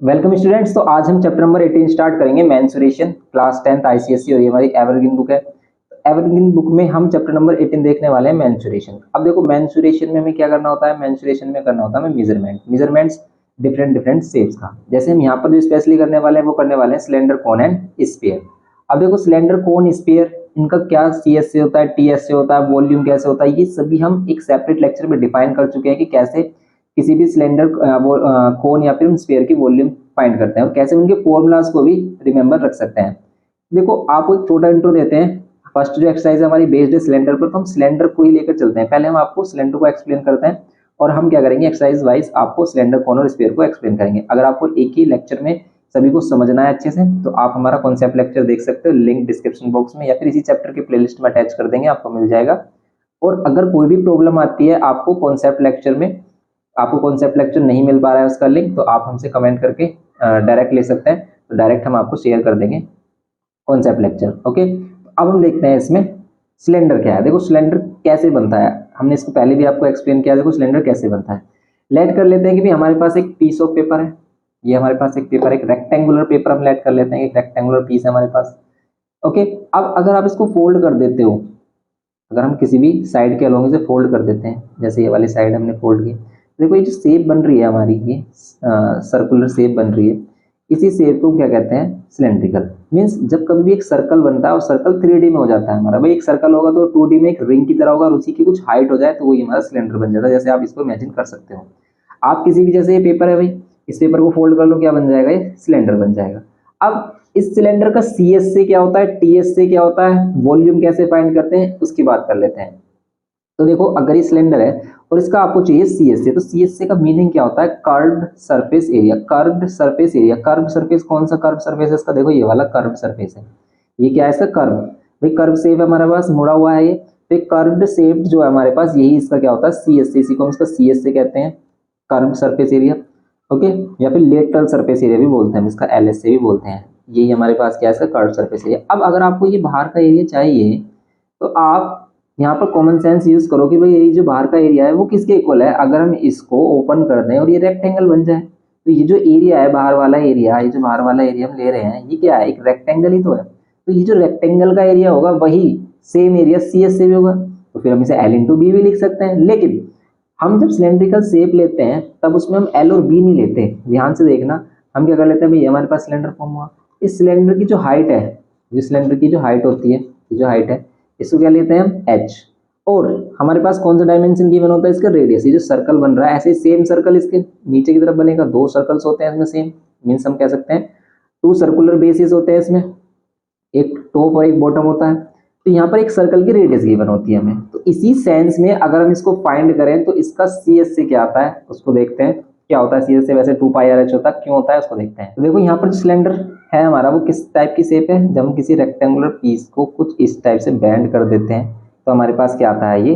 Welcome students. तो आज हम चैप्टर नंबर 18 स्टार्ट करेंगे, मेंसुरेशन, क्लास 10th आईसीएसई और ये हमारी एवरग्रीन बुक है। एवरग्रीन बुक में हम चैप्टर नंबर 18 देखने वाले हैं, मेंसुरेशन। अब देखो मेंसुरेशन में हमें क्या करना होता है, मेंसुरेशन में करना होता है हमें मेजरमेंट्स डिफरेंट डिफरेंट शेप्स का। जैसे हम यहाँ पर जो स्पेशली करने वाले हैं वो करने वाले हैं सिलेंडर, कोन एंड स्फीयर। अब देखो सिलेंडर, कोन, स्फीयर, इनका क्या सीएस से होता है, टीएस से होता है, वॉल्यूम कैसे होता है, ये सभी हम एक सेपरेट लेक्चर में डिफाइन कर चुके हैं कि कैसे किसी भी सिलेंडर, कोन या फिर स्फीयर की वॉल्यूम फाइंड करते हैं और कैसे उनके फॉर्मूलाज को भी रिमेंबर रख सकते हैं। देखो आपको एक छोटा इंट्रो देते हैं। फर्स्ट जो एक्सरसाइज है हमारी बेस्ड है सिलेंडर पर, तो हम सिलेंडर को ही लेकर चलते हैं। पहले हम आपको सिलेंडर को एक्सप्लेन करते हैं और हम क्या करेंगे, एक्सरसाइज वाइज आपको सिलेंडर, कोन और स्फीयर को एक्सप्लेन करेंगे। अगर आपको एक ही लेक्चर में सभी को समझना है अच्छे से तो आप हमारा कॉन्सेप्ट लेक्चर देख सकते हो, लिंक डिस्क्रिप्शन बॉक्स में या फिर इसी चैप्टर के प्लेलिस्ट में अटैच कर देंगे, आपको मिल जाएगा। और अगर कोई भी प्रॉब्लम आती है आपको कॉन्सेप्ट लेक्चर में, आपको कॉन्सेप्ट लेक्चर नहीं मिल पा रहा है उसका लिंक, तो आप हमसे कमेंट करके डायरेक्ट ले सकते हैं, तो डायरेक्ट हम आपको शेयर कर देंगे कॉन्सेप्ट लेक्चर। ओके, अब हम देखते हैं इसमें सिलेंडर क्या है। देखो सिलेंडर कैसे बनता है, हमने इसको पहले भी आपको एक्सप्लेन किया। देखो सिलेंडर कैसे बनता है, लेट कर लेते हैं कि भाई हमारे पास एक पीस ऑफ पेपर है। ये हमारे पास एक पेपर, एक रेक्टेंगुलर पेपर हम लेट कर लेते हैं, एक रेक्टेंगुलर पीस है हमारे पास। ओके, अब अगर आप इसको फोल्ड कर देते हो, अगर हम किसी भी साइड के अलोंग से फोल्ड कर देते हैं, जैसे ये वाली साइड हमने फोल्ड की, देखो ये जो शेप बन रही है हमारी, ये सर्कुलर शेप बन रही है, इसी शेप को क्या कहते हैं, सिलेंड्रिकल। मीन्स जब कभी भी एक सर्कल बनता है और सर्कल 3D में हो जाता है हमारा, भाई एक सर्कल होगा तो 2D में एक रिंग की तरह होगा और उसी की कुछ हाइट हो जाए तो वही हमारा सिलेंडर बन जाता है। जैसे आप इसको इमेजिन कर सकते हो, आप किसी भी, जैसे ये पेपर है भाई, इस पेपर को फोल्ड कर लो, क्या बन जाएगा, ये सिलेंडर बन जाएगा। अब इस सिलेंडर का सीएस से क्या होता है, टीएस से क्या होता है, वॉल्यूम कैसे फाइंड करते हैं उसकी बात कर लेते हैं। तो देखो अगर ये सिलेंडर है और इसका आपको चाहिए सीएसए, तो सीएसए का मीनिंग क्या होता है, curved surface area. Curved surface area, curved surface, कौन सा कर्व सरफेस है इसका, देखो ये वाला कर्व्ड सरफेस है। ये क्या है इसका, कर्व। भाई कर्व शेप है हमारे पास, मुड़ा हुआ है ये, तो कर्व्ड शेप जो है हमारे पास, यही इसका क्या होता है, सीएसए। इसी को हम इसका सीएसए कहते हैं, कर्व्ड सरफेस एरिया। ओके, या फिर लेटरल सरफेस एरिया भी बोलते हैं, इसका एलएसए भी बोलते हैं। यही हमारे पास क्या है, इसका कर्व्ड सरफेस एरिया। अब अगर आपको ये बाहर का एरिया चाहिए तो आप यहाँ पर कॉमन सेंस यूज करो कि भाई ये जो बाहर का एरिया है वो किसके इक्वल है। अगर हम इसको ओपन कर दें और ये रेक्टेंगल बन जाए, तो ये जो एरिया है बाहर वाला एरिया, ये जो बाहर वाला एरिया हम ले रहे हैं, ये क्या है, एक रेक्टेंगल ही तो है। तो ये जो रेक्टेंगल का एरिया होगा वही सेम एरिया सी एस से भी होगा, तो फिर हम इसे एल इंटू बी भी लिख सकते हैं। लेकिन हम जब सिलेंड्रिकल शेप लेते हैं तब उसमें हम एल और बी नहीं लेते, ध्यान से देखना। हम क्या कर लेते हैं, भाई हमारे पास सिलेंडर फॉर्म हुआ, इस सिलेंडर की जो हाइट है, जो सिलेंडर की जो हाइट होती है, जो हाइट है, इसको क्या लेते हैं हम, एच। और हमारे पास कौन सा डायमेंशन गिवन होता है, इसका रेडियस। ये जो सर्कल बन रहा है, ऐसे सेम सर्कल इसके नीचे की तरफ बनेगा, दो सर्कल्स होते हैं इसमें सेम, मीन्स हम कह सकते हैं टू सर्कुलर बेसिस होते हैं इसमें, एक टॉप और एक बॉटम होता है। तो यहाँ पर एक सर्कल की रेडियस गिवन होती है हमें। तो इसी सेंस में अगर हम इसको फाइंड करें तो इसका सी एस से क्या आता है उसको देखते हैं, क्या होता है सी एस से। वैसे 2πr h होता है, क्यों होता है उसको देखते हैं। तो देखो यहाँ पर जो सिलेंडर है हमारा, वो किस टाइप की शेप है, जब हम किसी रेक्टेंगुलर पीस को कुछ इस टाइप से बेंड कर देते हैं तो हमारे पास क्या आता है, ये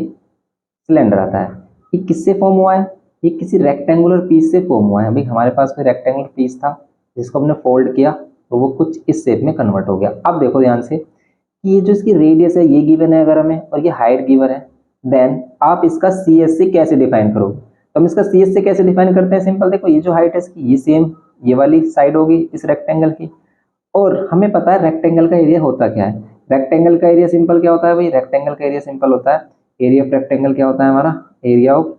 सिलेंडर आता है। ये किससे फॉर्म हुआ है, ये किसी रेक्टेंगुलर पीस से फॉर्म हुआ है। भाई हमारे पास कोई रेक्टेंगुलर पीस था जिसको हमने फोल्ड किया तो वो कुछ इस शेप में कन्वर्ट हो गया। अब देखो ध्यान से कि ये जो इसकी रेडियस है ये गिवन है अगर हमें, और ये हाइट गिवन है, देन आप इसका सी एस से कैसे डिफाइन करोगे। तो हम इसका सी एस से कैसे डिफाइन करते हैं, सिंपल। देखो ये जो हाइट है इसकी, ये सेम ये वाली साइड होगी इस रेक्टेंगल की, और हमें पता है रेक्टेंगल का एरिया होता क्या है। रेक्टेंगल का एरिया सिंपल क्या होता है भाई, रेक्टेंगल का एरिया सिंपल होता है, एरिया ऑफ रेक्टेंगल क्या होता है हमारा, एरिया ऑफ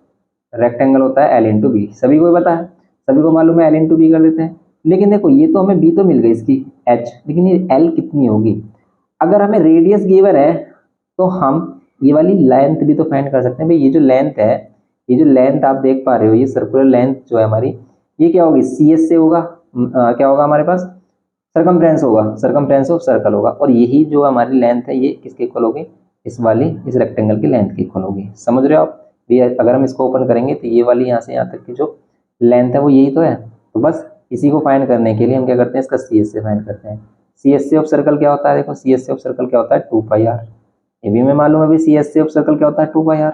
रेक्टेंगल होता है एल इंटू बी। सभी को पता है, सभी को मालूम है, एल इंटू बी कर देते हैं। लेकिन देखो ये तो हमें बी तो मिल गई इसकी एच, लेकिन ये एल कितनी होगी। अगर हमें रेडियस गिवन है तो हम ये वाली लेंथ भी तो फाइंड कर सकते हैं। भाई ये जो लेंथ है, ये जो लेंथ आप देख पा रहे हो, ये सर्कुलर लेंथ जो है हमारी, ये क्या होगी, सी एस से होगा, क्या होगा हमारे पास, सरकमफ्रेंस होगा, सरकमफ्रेंस ऑफ सर्कल होगा। और यही जो हमारी लेंथ है ये किसके इक्वल होगी, इस वाली इस रेक्टेंगल की लेंथ के इक्वल होगी। समझ रहे हो आप भी, अगर हम इसको ओपन करेंगे तो ये वाली यहाँ से यहाँ तक की जो लेंथ है वो यही तो है। तो बस इसी को फाइंड करने के लिए हम क्या करते हैं, इसका सी एस से फाइंड करते हैं। C S C of circle क्या होता है, देखो C S C of circle क्या होता है, 2πr। ये भी हमें मालूम है भी C S C of circle क्या होता है, 2πr।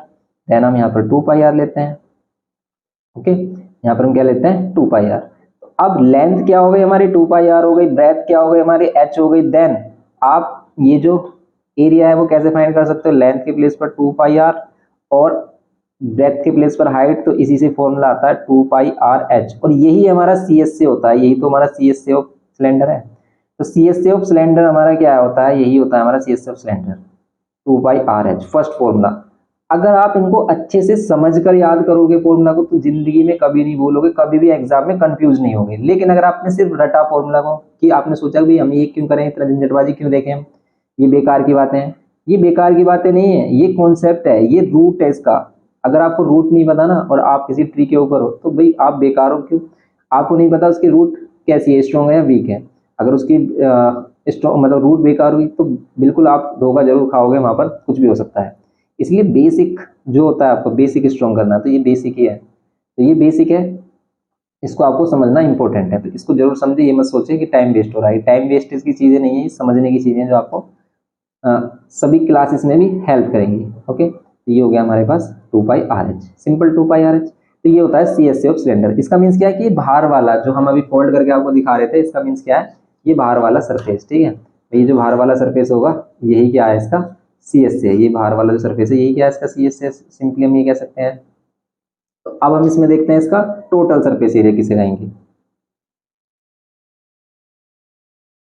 देन हम यहाँ पर 2πr लेते हैं। ओके, यहाँ पर हम क्या लेते हैं, 2πr। अब लेंथ क्या हो गई हमारी, 2πr हो गई, ब्रेथ क्या हो गई हमारी, h हो गई। देन आप ये जो एरिया है वो कैसे फाइंड कर सकते हो, लेंथ के प्लेस पर 2πr और ब्रेथ के प्लेस पर हाइट, तो इसी से फॉर्मूला आता है 2πr_h, और यही हमारा सी एस से होता है, यही तो हमारा सी एस से ऑफ सिलेंडर है। तो सी एस से ऑफ सिलेंडर हमारा क्या होता है, यही होता है हमारा सी एस से of cylinder, 2πr_h first formula. अगर आप इनको अच्छे से समझकर याद करोगे फॉर्मूला को, तो जिंदगी में कभी नहीं भूलोगे, कभी भी एग्जाम में कंफ्यूज नहीं होगे। लेकिन अगर आपने सिर्फ रटा फॉर्मूला को, कि आपने सोचा कि हम ये क्यों करें, इतना झंझटबाजी क्यों देखें हम, ये बेकार की बातें हैं, ये बेकार की बातें नहीं है, ये कॉन्सेप्ट है, ये रूट है इसका। अगर आपको रूट नहीं पता ना, और आप किसी ट्री के ऊपर हो, तो भाई आप बेकार हो। क्यों? आपको नहीं पता उसकी रूट कैसी है, स्ट्रॉन्ग है या वीक है। अगर उसकी स्ट्रॉन्ग मतलब रूट बेकार हुई, तो बिल्कुल आप धोखा जरूर खाओगे, वहां पर कुछ भी हो सकता है। इसलिए बेसिक जो होता है, आपको बेसिक स्ट्रॉन्ग करना है, तो ये बेसिक ही है, तो ये बेसिक है, इसको आपको समझना इंपॉर्टेंट है। तो इसको जरूर समझे, ये मत सोचे कि टाइम वेस्ट हो रहा है, टाइम वेस्ट की चीजें नहीं है, समझने की चीजें जो आपको सभी क्लासेस में भी हेल्प करेंगी। ओके, तो ये हो गया हमारे पास 2πr_h, सिंपल 2πr_h। तो ये होता है सी एस ऑफ सिलेंडर। इसका मीन्स क्या है कि बाहर वाला जो हम अभी फोल्ड करके आपको दिखा रहे थे, इसका मीन्स क्या है, ये बाहर वाला सरफेस, ठीक है। तो ये जो बाहर वाला सरफेस होगा, यही क्या है इसका सी एस से, ये बाहर वाला जो सरफेस है, यही क्या है इसका सी एस से, सिंपली हम ये कह सकते हैं। तो अब हम इसमें देखते हैं इसका टोटल सरफेस एरिया किसे कहेंगे।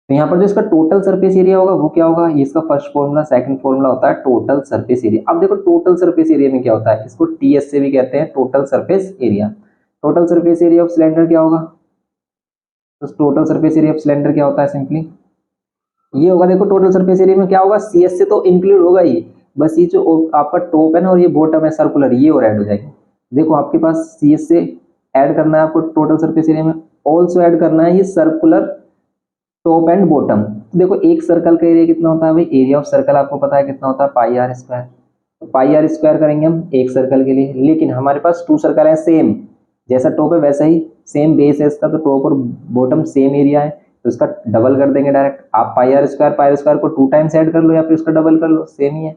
तो यहाँ पर जो इसका टोटल सरफेस एरिया होगा वो क्या होगा, ये इसका फर्स्ट फॉर्मूला, सेकंड फॉर्मूला होता है टोटल सरफेस एरिया। अब देखो टोटल सरफेस एरिया में क्या होता है, इसको टीएस से भी कहते हैं, total surface area. Total surface area of cylinder क्या होगा, तो total surface area of cylinder क्या होता है, सिंपली ये होगा। देखो टोटल सरफेस एरिया में क्या होगा, सीएस से तो इंक्लूड होगा ही, बस ये जो आपका टॉप है ना और ये बॉटम है सर्कुलर, ये और ऐड हो जाएगी। देखो आपके पास सीएस से ऐड करना है आपको टोटल सरफेस एरिया में, ऑल्सो ऐड करना है ये सर्कुलर टॉप एंड बॉटम। देखो एक सर्कल का एरिया कितना होता है भाई, एरिया ऑफ सर्कल आपको पता है कितना होता है, πr²। तो πr² करेंगे हम एक सर्कल के लिए, लेकिन हमारे पास 2 सर्कल है सेम, जैसा टॉप है वैसा ही सेम बेस है इसका, तो टॉप और बॉटम सेम एरिया है, तो इसका डबल कर देंगे डायरेक्ट। आप πr² को 2 टाइम्स ऐड कर लो या फिर उसका डबल कर लो, सेम ही है।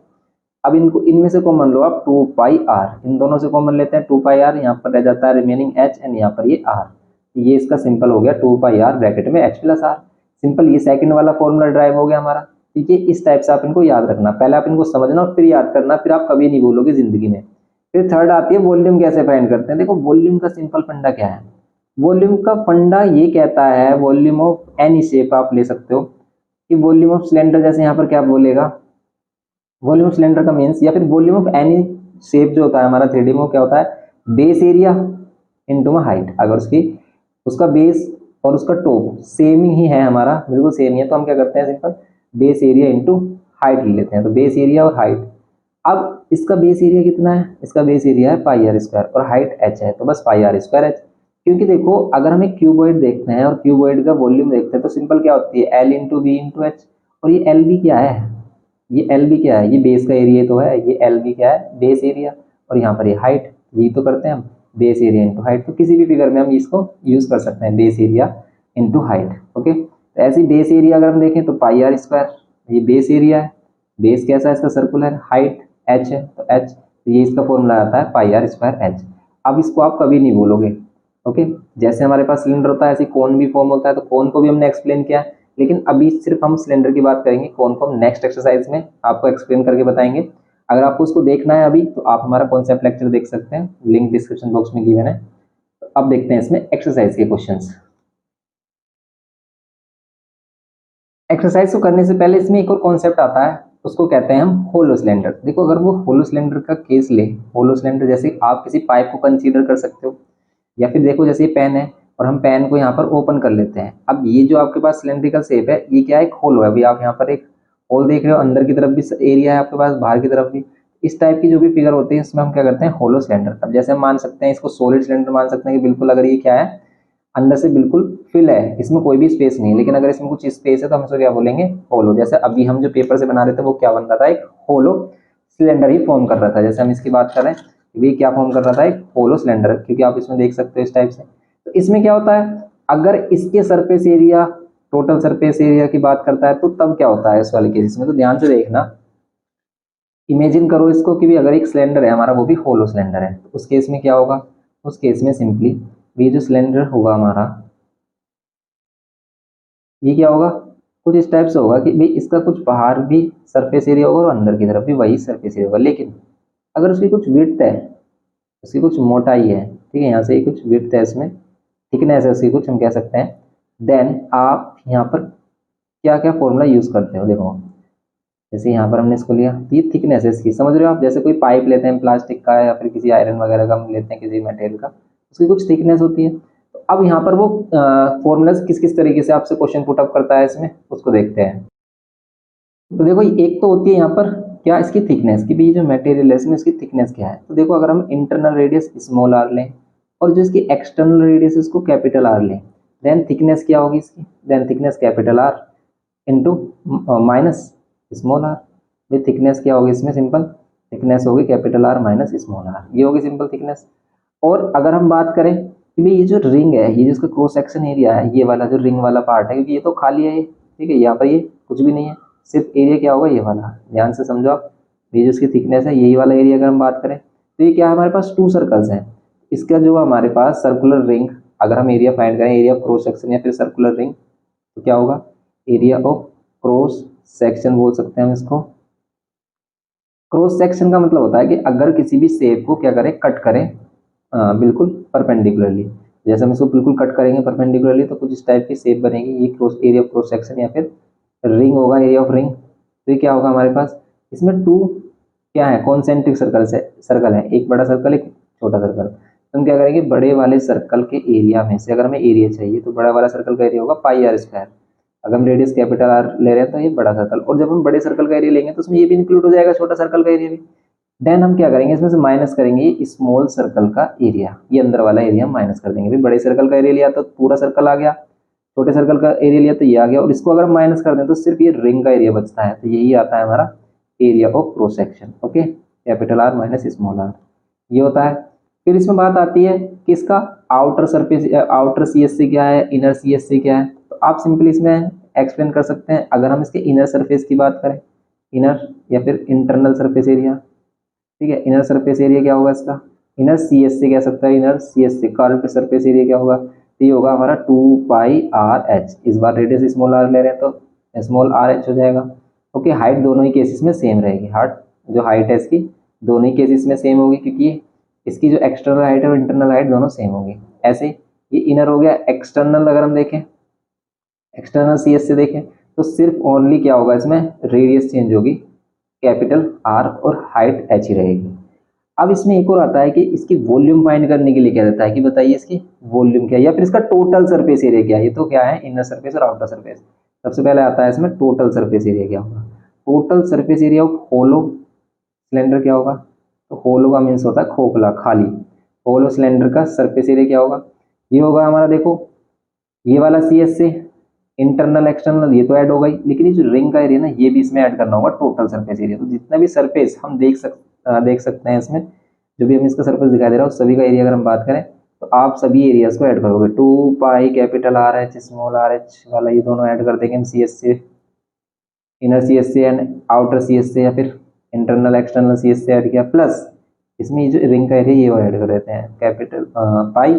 अब इनको इनमें से कॉमन लो आप, 2πr, इन दोनों से कॉमन लेते हैं 2πr, यहाँ पर रह जाता है रिमेनिंग h एंड यहाँ पर ये r। ये इसका सिंपल हो गया 2πr ब्रैकेट में h+r। सिंपल, ये सेकंड वाला फॉर्मूला ड्राइव हो गया हमारा। ठीक है, इस टाइप से आप इनको याद रखना, पहले आप इनको समझना और फिर याद करना, फिर आप कभी नहीं भूलोगे जिंदगी में। फिर थर्ड आती है वॉल्यूम कैसे फाइंड करते हैं। देखो वॉल्यूम का सिंपल फंडा क्या है, वॉल्यूम का फंडा ये कहता है, वॉल्यूम ऑफ एनी शेप आप ले सकते हो, कि वॉल्यूम ऑफ सिलेंडर, जैसे यहाँ पर क्या बोलेगा, वॉल्यूम ऑफ सिलेंडर का मीन्स, या फिर वॉल्यूम ऑफ एनी शेप जो होता है हमारा 3D में, वो क्या होता है, बेस एरिया इंटू हाइट। अगर उसकी उसका बेस और उसका टॉप सेम ही है हमारा, बिल्कुल सेम ही है, तो हम क्या करते हैं, simple base area into height ले लेते हैं। तो बेस एरिया और हाइट, अब इसका बेस एरिया कितना है, इसका बेस एरिया है πr² और हाइट h है, तो बस πr²h। क्योंकि देखो अगर हम एक क्यूबॉइड देखते हैं और क्यूबॉइड का वॉल्यूम देखते हैं, तो सिंपल क्या होती है, l into V into H. और ये एल बी क्या है, ये एल बी क्या है, ये बेस का एरिया तो है, ये एल बी क्या है, बेस एरिया, और यहाँ पर ये हाइट, यही तो करते हैं हम, बेस एरिया इंटू हाइट। तो किसी भी फिगर में हम इसको यूज कर सकते हैं, base area into height. Okay, तो ऐसे बेस एरिया अगर हम देखें तो πr², ये बेस एरिया है, बेस कैसा है इसका सर्कुलर, हाइट h है, तो h, तो ये इसका फॉर्मूला आता है πr²h। अब इसको आप कभी नहीं भूलोगे। ओके, जैसे हमारे पास सिलेंडर होता है ऐसे कोन भी फॉर्म होता है, तो कोन को भी हमने एक्सप्लेन किया, लेकिन अभी सिर्फ हम सिलेंडर की बात करेंगे, कोन को हम नेक्स्ट एक्सरसाइज में आपको एक्सप्लेन करके बताएंगे। अगर आपको उसको देखना है अभी, तो आप हमारा कॉन्सेप्ट लेक्चर देख सकते हैं, लिंक डिस्क्रिप्शन बॉक्स में गिवन है। तो अब देखते हैं इसमें एक्सरसाइज के क्वेश्चंस। एक्सरसाइज को करने से पहले इसमें एक और कॉन्सेप्ट आता है, उसको कहते हैं हम होलो सिलेंडर। देखो अगर वो होलो सिलेंडर का केस ले, होलो सिलेंडर जैसे आप किसी पाइप को कंसीडर कर सकते हो, या फिर देखो जैसे ये पेन है और हम पेन को यहाँ पर ओपन कर लेते हैं। अब ये जो आपके पास सिलेंड्रिकल शेप है, ये क्या है, एक होलो है। अभी आप यहाँ पर एक होल देख रहे हो, अंदर की तरफ भी एरिया है आपके पास, बाहर की तरफ भी। इस टाइप की जो भी फिगर होती है, इसमें हम क्या करते हैं, होलो सिलेंडर। अब जैसे हम मान सकते हैं इसको सॉलिड सिलेंडर मान सकते हैं कि बिल्कुल अगर ये क्या है, अंदर से बिल्कुल फिल है, इसमें कोई भी स्पेस नहीं है, लेकिन अगर इसमें कुछ स्पेस है तो हम इसको क्या बोलेंगे, होलो। जैसे अभी हम जो पेपर से बना रहे थे वो क्या बन रहा था, एक होलो सिलेंडर ही फॉर्म कर रहा था। जैसे हम इसकी बात कर रहे हैं, ये क्या फॉर्म कर रहा था, एक होलो सिलेंडर, क्योंकि आप इसमें देख सकते हो इस टाइप से। तो इसमें क्या होता है, अगर इसके surface area, total surface area की बात करता है, तो तब क्या होता है इस वाले केस में, तो ध्यान से देखना। इमेजिन करो इसको कि भी अगर एक सिलेंडर है हमारा, वो भी होलो सिलेंडर है, तो उस केस में क्या होगा, उस केस में सिंपली ये जो सिलेंडर होगा हमारा, ये क्या होगा, कुछ इस टाइप से होगा कि भाई इसका कुछ बाहर भी सरफेस एरिया होगा और अंदर की तरफ भी वही सरफेस एरिया होगा। लेकिन अगर उसकी कुछ विड्थ है, उसकी कुछ मोटाई है, ठीक है, यहाँ से कुछ विड्थ है इसमें, थिकनेस है उसकी कुछ, हम कह सकते हैं। देन आप यहाँ पर क्या क्या फॉर्मूला यूज़ करते हो, देखो जैसे यहाँ पर हमने इसको लिया, तो ये थिकनेस है इसकी, समझ रहे हो आप, जैसे कोई पाइप लेते हैं प्लास्टिक का या फिर किसी आयरन वगैरह का हम लेते हैं किसी मटेरियल का, उसकी कुछ थिकनेस होती है। तो अब यहाँ पर वो फॉर्मूलाज किस किस तरीके से आपसे क्वेश्चन पुट अप करता है इसमें, उसको देखते हैं। तो देखो एक तो होती है यहाँ पर क्या, इसकी थिकनेस की भी, जो मटेरियल है इसमें इसकी थिकनेस क्या है। तो देखो अगर हम इंटरनल रेडियस स्मॉल आर लें और जो इसकी एक्सटर्नल रेडियस है उसको कैपिटल आर लें, देन थिकनेस क्या होगी इसकी, then thickness capital R into minus small R. ये थिकनेस क्या होगी इसमें, सिंपल थिकनेस होगी capital R minus small R, ये होगी सिंपल थिकनेस। और अगर हम बात करें कि भाई ये जो रिंग है, ये जिसका क्रॉस सेक्शन एरिया है, ये वाला जो रिंग वाला पार्ट है, क्योंकि ये तो खाली है ये, ठीक है, यहाँ पर ये कुछ भी नहीं है, सिर्फ एरिया क्या होगा ये वाला, ध्यान से समझो आप। ये जो इसकी थिकनेस है यही वाला एरिया अगर हम बात करें, तो ये क्या है, हमारे पास 2 सर्कल्स हैं। इसका जो हमारे पास सर्कुलर रिंग, अगर हम एरिया फाइंड करें, एरिया ऑफ क्रॉस सेक्शन या फिर सर्कुलर रिंग, तो क्या होगा, एरिया ऑफ क्रॉस सेक्शन बोल सकते हैं हम इसको। क्रॉस सेक्शन का मतलब होता है कि अगर किसी भी शेप को क्या करें, कट करें बिल्कुल परपेंडिकुलरली, जैसे हम इसको बिल्कुल कट करेंगे परपेंडिकुलरली तो कुछ इस टाइप की शेप बनेगी, ये cross area of cross section या फिर रिंग होगा, एरिया ऑफ रिंग। तो ये क्या होगा हमारे पास, इसमें 2 क्या है, कॉन्सेंट्रिक सर्कल है, एक बड़ा सर्कल एक छोटा सर्कल। तो हम क्या करेंगे, बड़े वाले सर्कल के एरिया में से अगर हमें एरिया चाहिए तो बड़ा वाला सर्कल का एरिया होगा पाई आर स्क्वायर। अगर हम रेडियस कैपिटल आर ले रहे हैं तो ये बड़ा सर्कल, और जब हम बड़े सर्कल का एरिया लेंगे तो उसमें ये भी इंक्लूड हो जाएगा छोटा सर्कल का एरिया भी। देन हम क्या करेंगे, इसमें से माइनस करेंगे ये स्मॉल सर्कल का एरिया, ये अंदर वाला एरिया हम माइनस कर देंगे। बड़े सर्कल का एरिया लिया तो पूरा सर्कल आ गया, छोटे सर्कल का एरिया लिया तो ये आ गया, और इसको अगर हम माइनस कर दें तो सिर्फ ये रिंग का एरिया बचता है, तो यही आता है हमारा area of cross section. Okay, capital R minus small R, ये होता है। फिर इसमें बात आती है कि इसका आउटर सरफेस, आउटर सीएससी क्या है, इनर सीएससी क्या है। तो आप सिंपली इसमें एक्सप्लेन कर सकते हैं, अगर हम इसके इनर सरफेस की बात करें, इनर या फिर इंटरनल सरफेस एरिया, ठीक है, इनर सरफेस एरिया क्या होगा इसका, इनर सीएससी कह सकता है, inner CSC curved surface area क्या होगा, तो ये होगा हमारा 2πr/h। इस बार रेडियस स्मॉल आर ले रहे हैं तो स्मॉल आर एच हो जाएगा। ओके, हाइट दोनों ही केसेस में सेम रहेगी, हाइट है इसकी दोनों ही केसेस में सेम होगी, क्योंकि इसकी जो एक्सटर्नल हाइट है और इंटरनल हाइट दोनों सेम होगी। ऐसे ये इनर हो गया। एक्सटर्नल अगर हम देखें, एक्सटर्नल सीएस से देखें तो सिर्फ ओनली क्या होगा, इसमें रेडियस चेंज होगी, कैपिटल आर और हाइट एच ही रहेगी। अब इसमें एक और आता है कि इसकी वॉल्यूम फाइंड करने के लिए क्या देता है, कि बताइए इसकी वॉल्यूम क्या है या फिर इसका टोटल सरफेस एरिया क्या है। ये तो क्या है, इनर सरफेस और आउटर सरफेस। सबसे पहले आता है इसमें टोटल सरफेस एरिया क्या होगा, total surface area of hollow cylinder क्या होगा। तो होलो का मीन्स होता है खोखला, खाली। होलो सिलेंडर का सरफेस एरिया क्या होगा, ये होगा हमारा, देखो ये वाला सी एस से इंटरनल एक्सटर्नल ये तो ऐड हो गई, लेकिन ये जो रिंग का एरिया ना ये भी इसमें ऐड करना होगा, टोटल सरफेस एरिया। तो जितना भी सरफेस हम देख सकते हैं इसमें, जो भी हमें इसका सरफेस दिखाई दे रहा है उस सभी का एरिया अगर हम बात करें तो आप सभी एरियाज को ऐड करोगे। 2π capital R H small R H वाला ये दोनों ऐड कर देंगे हम सी एस से, इनर सी एस से एंड आउटर सी एस से, या फिर इंटरनल एक्सटर्नल सी एस से ऐड किया, प्लस इसमें ये जो रिंग का एरिया ये और ऐड कर देते हैं, capital pi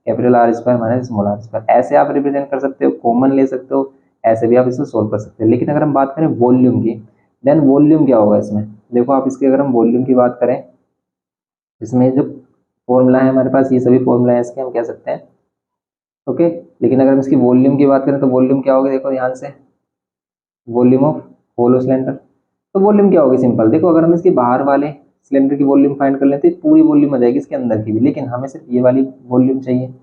capital R square minus small R square. ऐसे आप रिप्रेजेंट कर सकते हो, कॉमन ले सकते हो, ऐसे भी आप इसको सोल्व कर सकते हो। लेकिन अगर हम बात करें वॉल्यूम की, देन वॉल्यूम क्या होगा इसमें, देखो आप इसकी अगर हम वॉल्यूम की बात करें, इसमें जो फॉर्मूला है हमारे पास, ये सभी फॉर्मूला है इसके, हम कह सकते हैं। ओके, लेकिन अगर हम इसकी वॉल्यूम की बात करें तो वॉल्यूम क्या होगी, देखो ध्यान से, वॉल्यूम ऑफ होलो सिलेंडर। तो वॉल्यूम क्या होगी, सिंपल देखो, अगर हम इसके बाहर वाले सिलेंडर की वॉल्यूम फाइंड कर लेते हैं पूरी वॉल्यूम आ जाएगी इसके अंदर की भी, लेकिन हमें सिर्फ ये वाली वॉल्यूम चाहिए।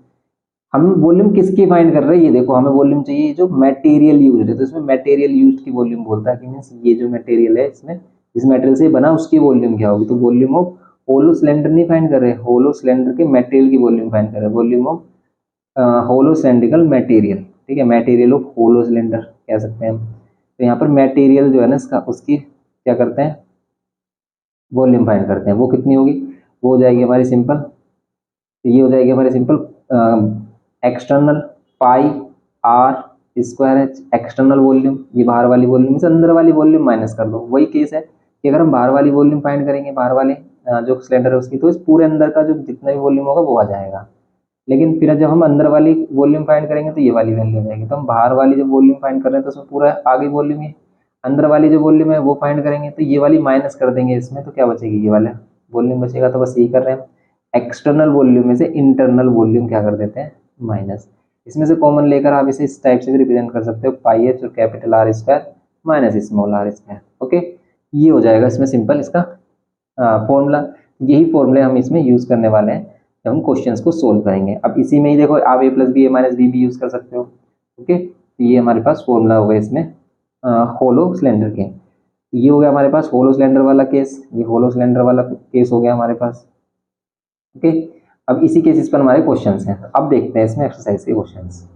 हम वॉल्यूम किसकी फाइंड कर रहे हैं, ये देखो हमें वॉल्यूम चाहिए जो मटेरियल यूज है, तो इसमें मटेरियल यूज की वॉल्यूम बोलता है कि मीन्स ये जो मटेरियल है इसमें, जिस मटेरियल से बना उसकी वॉल्यूम क्या होगी। तो वॉल्यूम ऑफ होलो सिलेंडर नहीं फाइंड कर रहे, होलो सिलेंडर के मटेरियल की वॉल्यूम फाइंड कर रहे हैं, volume of hollow cylindrical material, ठीक है, मटेरियल ऑफ होलो सिलेंडर कह सकते हैं हम। तो यहाँ पर मटेरियल जो है ना इसका, उसकी क्या करते हैं, वॉल्यूम फाइंड करते हैं। वो कितनी होगी, वो हो जाएगी हमारी सिंपल, तो ये हो जाएगी हमारी simple external pi are square H, external volume, ये बाहर वाली वॉल्यूम से अंदर वाली वॉल्यूम माइनस कर दो। वही केस है कि अगर हम बाहर वाली वॉल्यूम फाइंड करेंगे, बाहर वाले जो सिलेंडर है उसकी, तो इस पूरे अंदर का जो जितना भी वॉल्यूम होगा वो आ जाएगा। लेकिन फिर जब हम अंदर वाली वॉल्यूम फाइंड करेंगे तो ये वाली वैल्यू हो जाएगी। तो हम बाहर वाली जो वॉल्यूम फाइंड कर रहे हैं तो उसमें पूरा आगे वॉल्यूम है, अंदर वाली जो वॉल्यूम है वो फाइंड करेंगे तो ये वाली माइनस कर देंगे इसमें, तो क्या बचेगी, ये वाला वॉल्यूम बचेगा। तो बस यही कर रहे हैं। एक्सटर्नल वॉल्यूम में से इंटरनल वॉल्यूम क्या कर देते हैं, माइनस। इसमें से कॉमन लेकर आप इसे इस टाइप से भी रिप्रेजेंट कर सकते हो, पाई एच और capital R square minus small R square. Okay, ये हो जाएगा इसमें सिंपल इसका फॉर्मूला। यही फॉर्मूले हम इसमें यूज करने वाले हैं जब हम क्वेश्चंस को सोल्व करेंगे। अब इसी में ही देखो आप ए प्लस बी ए माइनस बी भी यूज कर सकते हो। ओके, तो ये हमारे पास फॉर्मूला होगा इसमें होलो सिलेंडर के। ये हो गया हमारे पास होलो सिलेंडर वाला केस, ये होलो सिलेंडर वाला केस हो गया हमारे पास। ओके, अब इसी केसेस पर हमारे क्वेश्चंस हैं। अब देखते हैं इसमें एक्सरसाइज के क्वेश्चंस।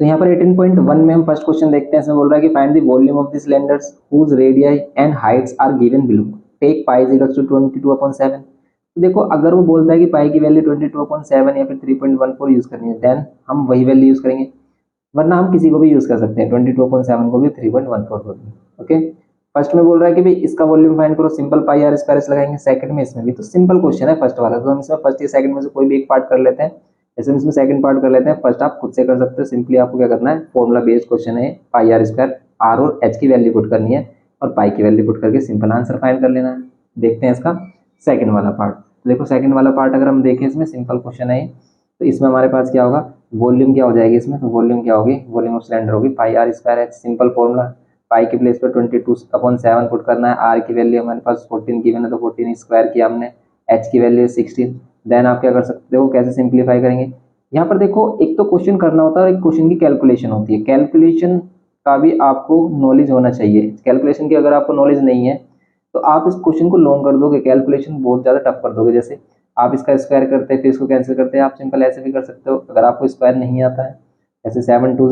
तो यहाँ पर 18.1 में हम फर्स्ट क्वेश्चन देखते हैं। इसमें बोल रहा है कि find the volume of the cylinders whose radii and heights are given below, take pi is equal to 22/7। तो देखो अगर वो बोलता है कि पाई की वैल्यू 22/7 या फिर 3.14 यूज करनी है, देन हम वही वैल्यू यूज करेंगे, वरना हम किसी को भी यूज कर सकते हैं, 22/7 को भी 3.14 को भी। ओके, फर्स्ट में बोल रहा है कि भाई इसका वॉल्यूम फाइंड करो, सिंपल पाई आर स्क्वायर लगाएंगे। सेकंड में इसमें भी तो सिंपल क्वेश्चन है फर्स्ट वाला, तो हम इसमें फर्स्ट या सेकंड में से कोई भी एक पार्ट कर लेते हैं। जैसे इसमें सेकंड पार्ट कर लेते हैं, फर्स्ट आप खुद से कर सकते हो। सिंपली आपको क्या करना है, फॉर्मूला बेस्ड क्वेश्चन है, पाई आर स्क्वायर, आर और एच की वैल्यू पुट करनी है और पाई की वैल्यू पुट करके सिंपल आंसर फाइंड कर लेना है। देखते हैं इसका सेकंड वाला पार्ट। तो देखो सेकंड वाला पार्ट अगर हम देखें, इसमें सिंपल क्वेश्चन है, तो इसमें हमारे पास क्या होगा, वॉल्यूम क्या हो जाएगी इसमें, तो वॉल्यूम क्या होगी, वॉल्यूम ऑफ सिलेंडर होगी pi are square H. Simple formula, pi के प्लेस पर 22/7 पुट करना है, आर की वैल्यू हमारे पास 14 गिवन है तो 14 स्क्वायर किया हमने, एच की वैल्यू 16। देन आप क्या कर सकते हो, कैसे सिंप्लीफाई करेंगे। यहाँ पर देखो एक तो क्वेश्चन करना होता है और एक क्वेश्चन की कैलकुलेशन होती है। कैलकुलेशन का भी आपको नॉलेज होना चाहिए। कैलकुलेशन की अगर आपको नॉलेज नहीं है तो आप इस क्वेश्चन को लॉन्ग कर दोगे, कैलकुलेशन बहुत ज़्यादा टफ कर दोगे। जैसे आप इसका स्क्वायर करते हैं फिर इसको कैंसिल करते हैं, आप सिंपल ऐसे भी कर सकते हो अगर आपको स्क्वायर नहीं आता है। ऐसे 7 2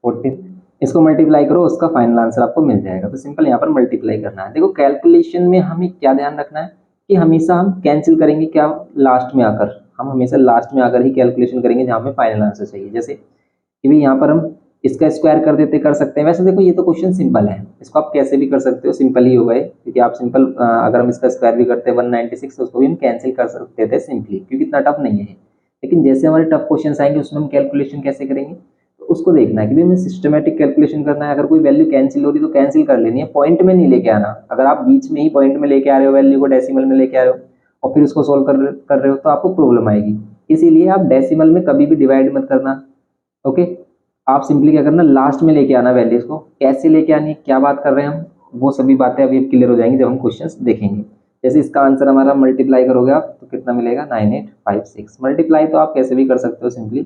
14, इसको मल्टीप्लाई करो, उसका फाइनल आंसर आपको मिल जाएगा। तो सिंपल यहाँ पर मल्टीप्लाई करना है। देखो कैलकुलेशन में हमें क्या ध्यान रखना है कि हमेशा हम कैंसिल करेंगे क्या, लास्ट में आकर, हम हमेशा लास्ट में आकर ही कैलकुलेशन करेंगे जहाँ हमें फाइनल आंसर चाहिए। जैसे कि भाई यहाँ पर हम इसका स्क्वायर कर देते कर सकते हैं। वैसे देखो ये तो क्वेश्चन सिंपल है, इसको आप कैसे भी कर सकते हो, सिंपल ही होगा ये, क्योंकि आप सिंपल अगर हम इसका स्क्वायर भी करते हैं 196 तो उसको भी हम कैंसिल कर सकते थे सिंपली, क्योंकि इतना टफ नहीं है। लेकिन जैसे हमारे टफ क्वेश्चन आएंगे उसमें हम कैलकुलेशन कैसे करेंगे, तो उसको देखना है कि भाई हमें सिस्टमेटिक कैलकुलेशन करना है। अगर कोई वैल्यू कैंसिल हो रही तो कैंसिल कर लेनी है, पॉइंट में नहीं लेके आना। अगर आप बीच में ही पॉइंट में लेके आ रहे हो, वैल्यू को डेसिमल में लेके आ रहे हो और फिर उसको सोल्व कर रहे हो तो आपको प्रॉब्लम आएगी। इसीलिए आप डेसिमल में कभी भी डिवाइड मत करना। ओके, आप सिंपली क्या करना, लास्ट में लेके आना वैल्यूज को। कैसे लेके आनी है, क्या बात कर रहे हैं हम, वो सभी बातें अभी क्लियर हो जाएंगी जब हम क्वेश्चंस देखेंगे। जैसे इसका आंसर हमारा मल्टीप्लाई करोगे आप तो कितना मिलेगा, 9856। मल्टीप्लाई तो आप कैसे भी कर सकते हो सिंपली,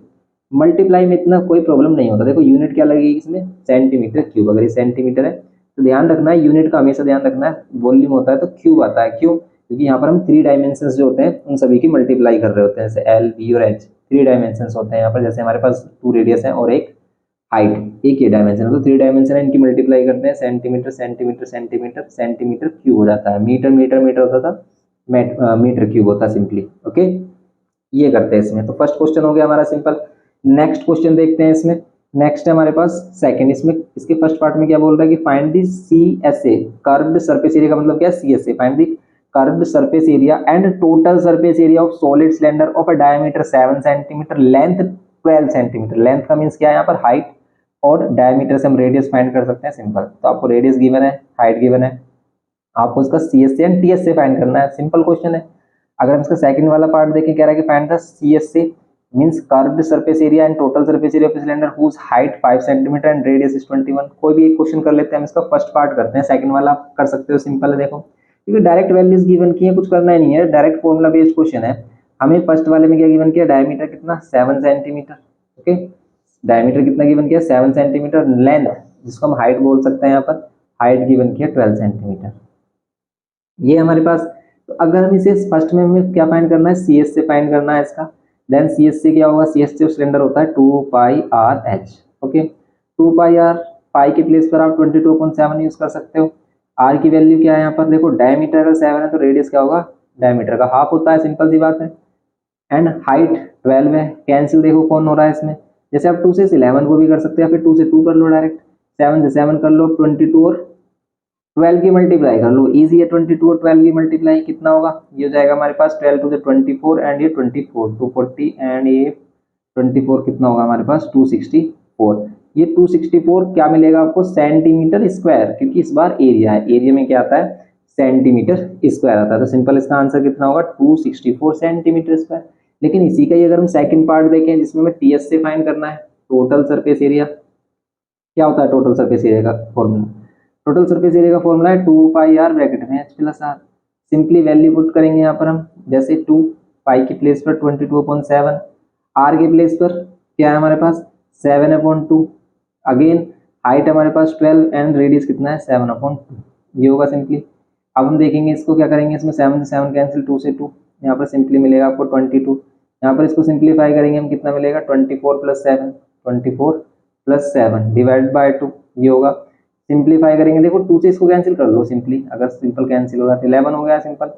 मल्टीप्लाई में इतना कोई प्रॉब्लम नहीं होता। देखो यूनिट क्या लगेगी इसमें, सेंटीमीटर क्यूब। अगर ये सेंटीमीटर है तो ध्यान रखना है, यूनिट का हमेशा ध्यान रखना है। वॉल्यूम होता है तो क्यूब आता है, क्यों, क्योंकि यहाँ पर हम 3 डायमेंशन जो होते हैं उन सभी की मल्टीप्लाई कर रहे होते हैं। जैसे एल बी और एच 3 डायमेंशन होते हैं यहाँ पर। जैसे हमारे पास 2 रेडियस है और एक हाइट, एक ये डायमेंशन है, तो 3 डायमेंशन है, इनकी मल्टीप्लाई करते हैं, centimetre centimetre centimetre centimetre cube हो जाता है। मीटर मीटर मीटर होता था, मीटर क्यूब होता सिंपली। ओके, ये करते हैं इसमें। तो फर्स्ट क्वेश्चन हो गया हमारा सिंपल। नेक्स्ट क्वेश्चन देखते हैं इसमें। नेक्स्ट है हमारे पास सेकंड। इसमें इसके फर्स्ट पार्ट में क्या बोल रहा है कि find the CSA, curved surface area का मतलब क्या है, CSA, find the curved surface area and total surface area of solid cylinder of a diameter 7 centimetre, length 12 centimetre. Length का मीन्स क्या है यहाँ पर, हाइट, और डायमीटर से हम रेडियस फाइंड कर सकते हैं सिंपल। तो आपको रेडियस गिवन है, हाइट गिवन है, आपको इसका CSA एंड TSA फाइंड करना है। सिंपल क्वेश्चन है। अगर हम इसका सेकंड वाला पार्ट देखें, कह रहा है कि find the CSA means curved surface area and total surface area of cylinder whose height 5 centimetre and radius is 21। कोई भी एक क्वेश्चन कर लेते हैं, हम इसका फर्स्ट पार्ट करते हैं, सेकंड वाला आप कर सकते हो, सिंपल है। देखो क्योंकि डायरेक्ट वैल्यूज गिवन की है, कुछ करना ही नहीं है, डायरेक्ट फॉर्मूला बेस्ड क्वेश्चन है। हमें फर्स्ट वाले में क्या गिवन किया, डायमीटर कितना, 7 सेंटीमीटर। ओके, डायमीटर कितना गिवन किया, 7 सेंटीमीटर। लेंथ जिसको हम हाइट बोल सकते हैं, यहाँ पर हाइट गिवन किया 12 सेंटीमीटर। ये हमारे पास। तो अगर हम इसे फर्स्ट में हमें क्या फाइंड करना है, CSA फाइंड करना है इसका। देन CSA क्या होगा, CSA सिलेंडर होता है 2 pi R H. Okay, 2 pi R, pi के प्लेस पर आप 22/7 यूज कर सकते हो। आर की वैल्यू क्या है यहाँ पर, देखो डायमीटर अगर 7 है तो रेडियस क्या होगा, डायमीटर का हाफ होता है, सिंपल सी बात है। एंड हाइट 12 है, कैंसिल देखो कौन हो रहा है इसमें। जैसे आप 2 से 11 को भी कर सकते हैं, फिर 2 से 2 कर लो डायरेक्ट, 7 से 7 कर लो, 22 और 12 की मल्टीप्लाई कर लो, इजी है। 22 और 12 की मल्टीप्लाई कितना होगा, ये हो जाएगा हमारे पास 12 टू 24 एंड ये 24 240 एंड ये 24 कितना होगा हमारे पास 264। ये 264 क्या मिलेगा आपको, सेंटीमीटर स्क्वायर, क्योंकि इस बार एरिया है, एरिया में क्या आता है सेंटीमीटर स्क्वायर आता है। तो सिंपल इसका आंसर कितना होगा 264 सेंटीमीटर स्क्वायर। लेकिन इसी का ही अगर हम सेकंड पार्ट देखें जिसमें हमें टीएस से फाइंड करना है, टोटल सरफेस एरिया क्या होता है, टोटल सरफेस एरिया का फॉर्मूला, टोटल सरफेस एरिया का फॉर्मूला है 2 पाई आर ब्रैकेट में H plus R. Simply value put करेंगे यहाँ पर हम, जैसे 2 पाई की प्लेस पर 22/7, आर के प्लेस पर क्या है हमारे पास 7/2, अगेन हाइट हमारे पास 12 एंड रेडियस कितना है 7/2, ये होगा सिंपली। अब हम देखेंगे इसको क्या करेंगे, इसमें 7 से 7 कैंसिल, 2 से 2, यहाँ पर सिंपली मिलेगा आपको 22, यहाँ पर इसको सिंप्लीफाई करेंगे हम कितना मिलेगा 24 + 7 डिवाइड बाय 2, ये होगा। सिंप्लीफाई करेंगे, देखो 2 से इसको कैंसिल कर लो सिंपली, अगर सिंपल कैंसिल हो रहा है 11 हो गया सिंपल।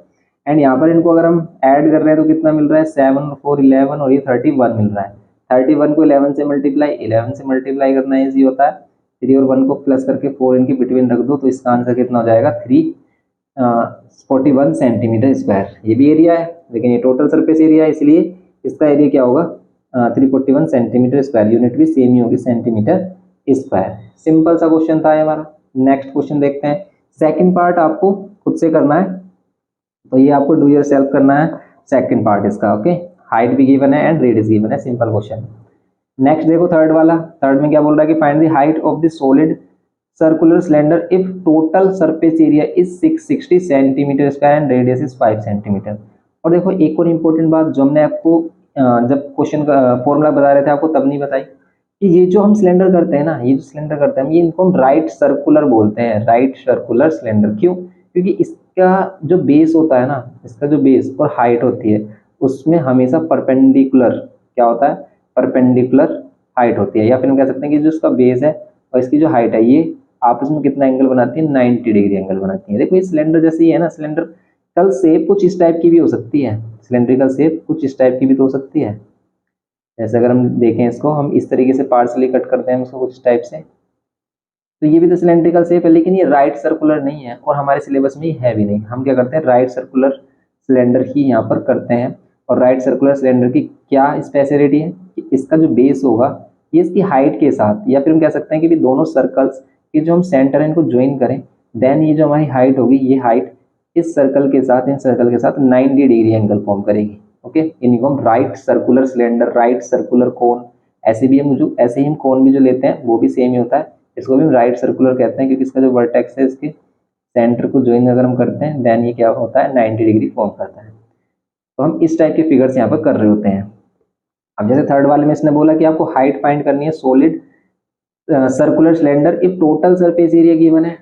एंड यहाँ पर इनको अगर हम ऐड कर रहे हैं तो कितना मिल रहा है 7 और 4 11 और ये 31 मिल रहा है। 31 को 11 से मल्टीप्लाई करना ईजी होता है, 3 और 1 को प्लस करके 4 इनकी बिटवीन रख दो, तो इसका आंसर कितना हो जाएगा 341 सेंटीमीटर स्क्वायर। ये भी एरिया है लेकिन ये टोटल सरफेस एरिया है, इसलिए इसका एरिया क्या होगा 341 सेंटीमीटर स्क्वायर, यूनिट भी सेम ही होगी सेंटीमीटर स्क्वायर। सिंपल सा क्वेश्चन था ये हमारा। नेक्स्ट क्वेश्चन देखते हैं, सेकंड पार्ट आपको खुद से करना है, तो ये आपको डू योर सेल्फ करना है सेकंड पार्ट इसका। ओके, हाइट भी गिवन है एंड रेडियस गिवन है, सिंपल क्वेश्चन। नेक्स्ट देखो थर्ड वाला, थर्ड में क्या बोल रहा है कि find the height of the solid circular cylinder if total surface area is 660 centimetre square and radius is 5 centimetre. और देखो एक और इम्पोर्टेंट बात जो हमने आपको जब क्वेश्चन का फॉर्मूला बता रहे थे आपको तब नहीं बताई, कि ये जो हम सिलेंडर करते हैं ना, ये जो सिलेंडर करते हैं ये इनको हम राइट सर्कुलर बोलते हैं, राइट सर्कुलर सिलेंडर। क्यों? क्योंकि इसका जो बेस होता है ना, इसका जो बेस और हाइट होती है उसमें हमेशा परपेंडिकुलर क्या होता है, परपेंडिकुलर हाइट होती है, या फिर हम कह सकते हैं कि जो इसका बेस है और इसकी जो हाइट है ये आपस में कितना एंगल बनाती है 90 डिग्री एंगल बनाती है। देखो ये सिलेंडर जैसे ही है ना, सिलेंडर शेप कुछ इस टाइप की भी हो सकती है, सिलेंड्रिकल शेप कुछ इस टाइप की भी तो हो सकती है। जैसे अगर हम देखें इसको, हम इस तरीके से पार्सली कट करते हैं इसको कुछ इस टाइप से, तो ये भी तो सिलेंड्रिकल शेप है, लेकिन ये राइट सर्कुलर नहीं है और हमारे सिलेबस में है भी नहीं। हम क्या करते हैं राइट सर्कुलर सिलेंडर ही यहाँ पर करते हैं। और राइट सर्कुलर सिलेंडर की क्या स्पेशलिटी है कि इसका जो बेस होगा ये इसकी हाइट के साथ, या फिर हम कह सकते हैं कि भी दोनों सर्कल्स के जो हम सेंटर है इनको ज्वाइन करें, देन ये जो हमारी हाइट होगी ये हाइट इस सर्कल के साथ, इन सर्कल के साथ 90 डिग्री एंगल फॉर्म करेगी। ओके, इनको हम right circular cylinder, right circular cone, ऐसे भी हम जो ऐसे ही हम कोन भी जो लेते हैं वो भी सेम ही होता है, इसको भी हम राइट सर्कुलर कहते हैं क्योंकि इसका जो वर्टेक्स है इसके सेंटर को ज्वाइन अगर हम करते हैं देन ये क्या होता है 90 डिग्री फॉर्म करता है। तो हम इस टाइप के फिगर्स यहाँ पर कर रहे होते हैं। अब जैसे थर्ड वाले में इसने बोला कि आपको हाइट फाइंड करनी है solid circular cylinder if total surface area given है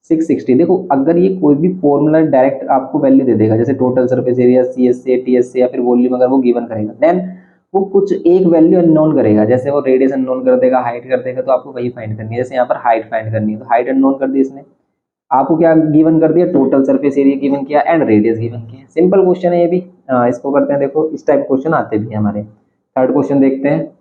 660। देखो अगर ये कोई भी फॉर्मूला डायरेक्ट आपको वैल्यू दे देगा, जैसे टोटल सरफेस एरिया CS से TS से या फिर वॉल्यूम अगर वो गिवन करेगा, देन वो कुछ एक वैल्यू अननोन करेगा, जैसे वो रेडियस अननोन कर देगा, हाइट कर देगा, तो आपको वही फाइंड करनी है। जैसे यहाँ पर हाइट फाइंड करनी है तो हाइट अननोन कर दी इसने, आपको क्या गिवन कर दिया टोटल सरफेस एरिया गिवन किया एंड रेडियस गिवन किया। सिंपल क्वेश्चन है ये भी। इसको करते हैं, देखो इस टाइप क्वेश्चन आते भी है हमारे। थर्ड क्वेश्चन देखते हैं।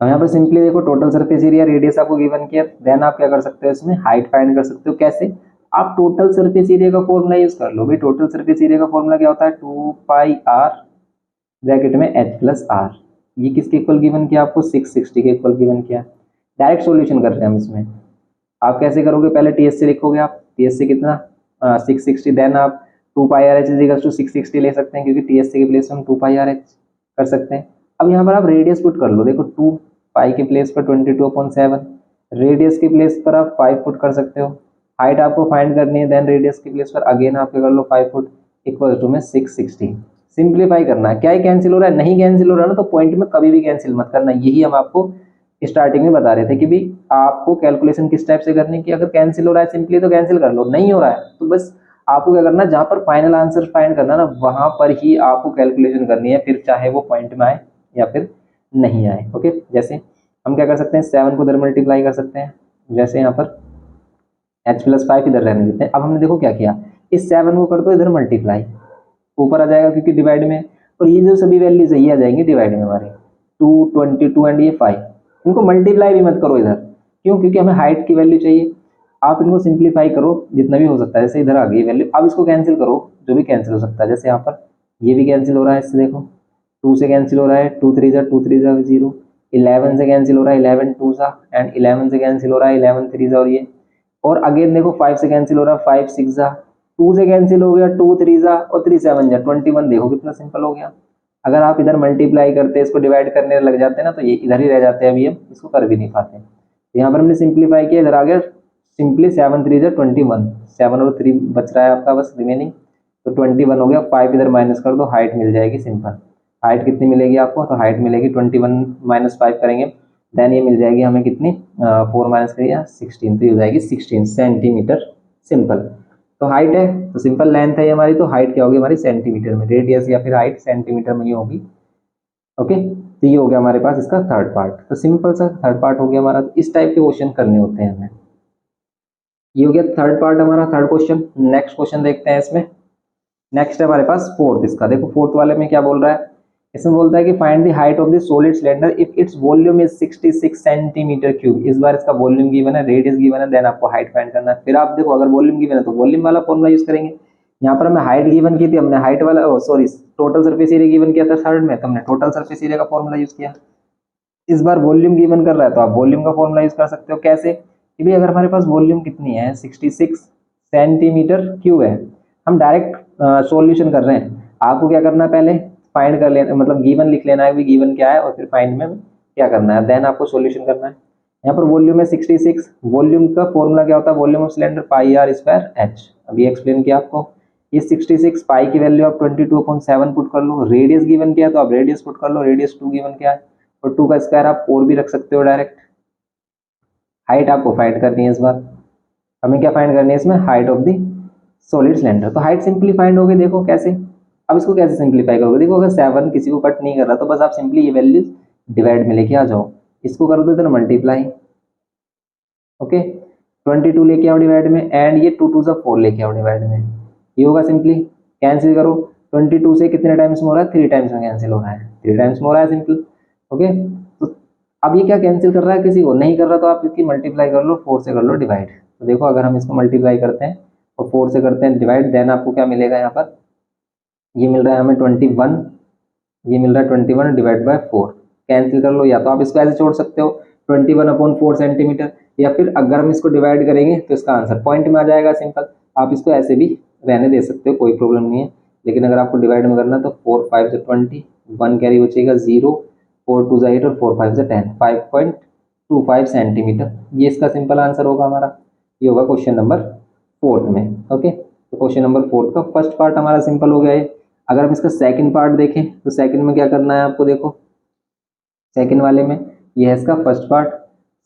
यहाँ पर सिंपली देखो टोटल सरफेस एरिया रेडियस आपको गिवन किया, देन आप क्या कर सकते हो इसमें हाइट फाइंड कर सकते हो। कैसे? आप टोटल सरफेस एरिया का फॉर्मूला यूज कर लो भाई। टोटल सरफेस एरिया का फॉर्मूला क्या होता है 2 पाई r ब्रैकेट में h प्लस r। ये किसके इक्वल गिवन किया आपको 660 के इक्वल गिवन किया। डायरेक्ट सॉल्यूशन कर रहे हैं हम इसमें। आप कैसे करोगे, पहले TS से लिखोगे आप, TS से कितना 660, देन आप 2 पाई r h इज 660 ले सकते हैं क्योंकि TS के प्लेस में हम 2 पाई r h कर सकते हैं। अब यहाँ पर आप रेडियस पुट कर लो, देखो 2 पाई के प्लेस पर 22/7, रेडियस के प्लेस पर आप 5 पुट कर सकते हो। हाइट आपको फाइंड करनी है, देन रेडियस के प्लेस पर अगेन आप क्या कर लो 5 पुट इक्वल टू में 660। सिंप्लीफाई करना है, क्या ही कैंसिल हो रहा है, नहीं कैंसिल हो रहा है ना, तो पॉइंट में कभी भी कैंसिल मत करना। यही हम आपको स्टार्टिंग में बता रहे थे कि भी आपको कैलकुलेशन किस टाइप से करनी है कि अगर कैंसिल हो रहा है सिंपली तो कैंसिल कर लो, नहीं हो रहा है तो बस आपको क्या करना है जहाँ पर फाइनल आंसर फाइंड करना ना वहां पर ही आपको कैलकुलेशन करनी है, फिर चाहे वो पॉइंट में आए या फिर नहीं आए। ओके, जैसे हम क्या कर सकते हैं 7 को इधर मल्टीप्लाई कर सकते हैं, जैसे यहाँ पर h प्लस 5 इधर रहने देते हैं। अब हमने देखो क्या किया, इस 7 को कर दो इधर मल्टीप्लाई, ऊपर आ जाएगा क्योंकि डिवाइड में, और ये जो सभी वैल्यूज है ये आ जाएंगी डिवाइड में हमारे 2, 22 एंड ये 5। इनको मल्टीप्लाई भी मत करो इधर, क्यों? क्योंकि हमें हाइट की वैल्यू चाहिए। आप इनको सिंप्लीफाई करो जितना भी हो सकता है, जैसे इधर आ गई वैल्यू, अब इसको कैंसिल करो जो भी कैंसिल हो सकता है। जैसे यहाँ पर ये भी कैंसिल हो रहा है, इससे देखो 2 से कैंसिल हो रहा है, 2 3 जा 0, 11 से कैंसिल हो रहा है 11 2 सा, एंड 11 से कैंसिल हो रहा है 11 3 सा, और ये और अगेन देखो 5 से कैंसिल हो रहा है, 5 6 जा, 2 से कैंसिल हो गया, 2 3 जा और 3 7 जा 21। देखो कितना सिंपल हो गया। अगर आप इधर मल्टीप्लाई करते इसको डिवाइड करने लग जाते हैं ना तो ये इधर ही रह जाते हैं, अभी हम इसको कर भी नहीं पाते। यहाँ पर हमने सिंप्लीफाई किया, इधर आ गया सिंपली 7 3 जा 21, 7 और 3 बच रहा है आपका बस रिमेनिंग, तो 21 हो गया। 5 इधर माइनस कर दो, हाइट मिल जाएगी सिंपल। हाइट कितनी मिलेगी आपको, तो हाइट मिलेगी 21 माइनस 5 करेंगे देन ये मिल जाएगी हमें कितनी, 4 माइनस करिए 16, तो ये हो जाएगी 16 सेंटीमीटर सिंपल। तो हाइट है तो सिंपल लेंथ है हमारी, तो हाइट क्या होगी हमारी सेंटीमीटर में, रेडियस या फिर हाइट सेंटीमीटर में ही होगी। ओके, तो ये हो गया हमारे पास इसका थर्ड पार्ट। तो सिंपल सा थर्ड पार्ट हो गया हमारा। तो इस टाइप के क्वेश्चन करने होते हैं हमें। ये हो गया थर्ड पार्ट हमारा, थर्ड क्वेश्चन। नेक्स्ट क्वेश्चन देखते हैं इसमें। नेक्स्ट है हमारे पास फोर्थ। इसका देखो फोर्थ वाले में क्या बोल रहा है, इसमें बोलता है कि find the height of the solid cylinder if its volume is 66 centimetre cube. इस बार इसका वॉल्यूम गिवन है, रेडियस गिवन है, देन आपको हाइट फाइंड करना है। फिर आप देखो अगर वॉल्यूम गिवन है तो वॉल्यूम वाला फॉर्मूला यूज करेंगे। यहाँ पर हमें हाइट गिवन की थी, हमने हाइट वाला sorry total surface area given किया था थर्ड में, तो हमने टोटल सरफेस एरिया का फॉर्मूला यूज किया। इस बार वॉल्यूम गिवन कर रहा है तो आप वॉल्यूम का फॉर्मूला यूज कर सकते हो। कैसे कि भाई अगर हमारे पास वॉल्यूम कितनी है 66 सेंटीमीटर क्यूब है, हम डायरेक्ट सॉल्यूशन कर रहे हैं। आपको क्या करना है, पहले फाइंड कर लेना, मतलब गिवन लिख लेना है, गिवन क्या है, और फिर फाइंड में क्या करना है, देन आपको सॉल्यूशन करना है। यहाँ पर वॉल्यूम है 66, वॉल्यूम का फॉर्मूला क्या होता है, volume of cylinder pi are square H. अभी एक्सप्लेन किया आपको। ये 66 पाई की वैल्यू आप 22/7 पुट कर लो। रेडियस गिवन किया तो आप रेडियस पुट कर लो, रेडियस 2 गिवन क्या है, और 2 का स्क्वायर आप 4 भी रख सकते हो डायरेक्ट। हाइट आपको फाइंड करनी है इस बार, हमें क्या फाइंड करनी है इसमें, height of the solid cylinder. तो हाइट सिंपली फाइंड होगी, देखो कैसे। अब इसको कैसे सिंप्लीफाई करोगे, देखो अगर 7 किसी को कट नहीं कर रहा तो बस आप सिंपली ये वैल्यूज डिवाइड में लेके आ जाओ। इसको कर दो इधर मल्टीप्लाई, ओके 22 लेके आओ डिवाइड में, एंड ये 2 2 जा 4 लेके आओ डिवाइड में। ये होगा सिंपली, कैंसिल करो। 22 से कितने टाइम्स में हो रहा है, 3 टाइम्स में कैंसिल हो रहा है, 3 टाइम्स में हो रहा है सिंपल। ओके, तो अब ये क्या कैंसिल कर रहा है, किसी को नहीं कर रहा तो आप इसकी मल्टीप्लाई कर लो, 4 से कर लो डिवाइड। तो देखो अगर हम इसको मल्टीप्लाई करते हैं और 4 से करते हैं डिवाइड, देन आपको क्या मिलेगा, यहाँ पर ये मिल रहा है हमें 21, ये मिल रहा है 21 डिवाइड बाय 4। कैंसिल कर लो, या तो आप इसको ऐसे छोड़ सकते हो 21/4 सेंटीमीटर, या फिर अगर हम इसको डिवाइड करेंगे तो इसका आंसर पॉइंट में आ जाएगा सिंपल। आप इसको ऐसे भी रहने दे सकते हो, कोई प्रॉब्लम नहीं है, लेकिन अगर आपको डिवाइड में करना है तो 4 5 से 20, 1 कैरी बचेगा 0, 4 2 8 और 4 5 से 10, 5.25 सेंटीमीटर। ये इसका सिंपल आंसर होगा हमारा। ये होगा क्वेश्चन नंबर फोर्थ में। ओके, तो क्वेश्चन नंबर फोर्थ का फर्स्ट पार्ट हमारा सिंपल हो गया है। अगर हम इसका सेकंड पार्ट देखें तो सेकंड में क्या करना है आपको, देखो सेकंड वाले में ये है इसका फर्स्ट पार्ट।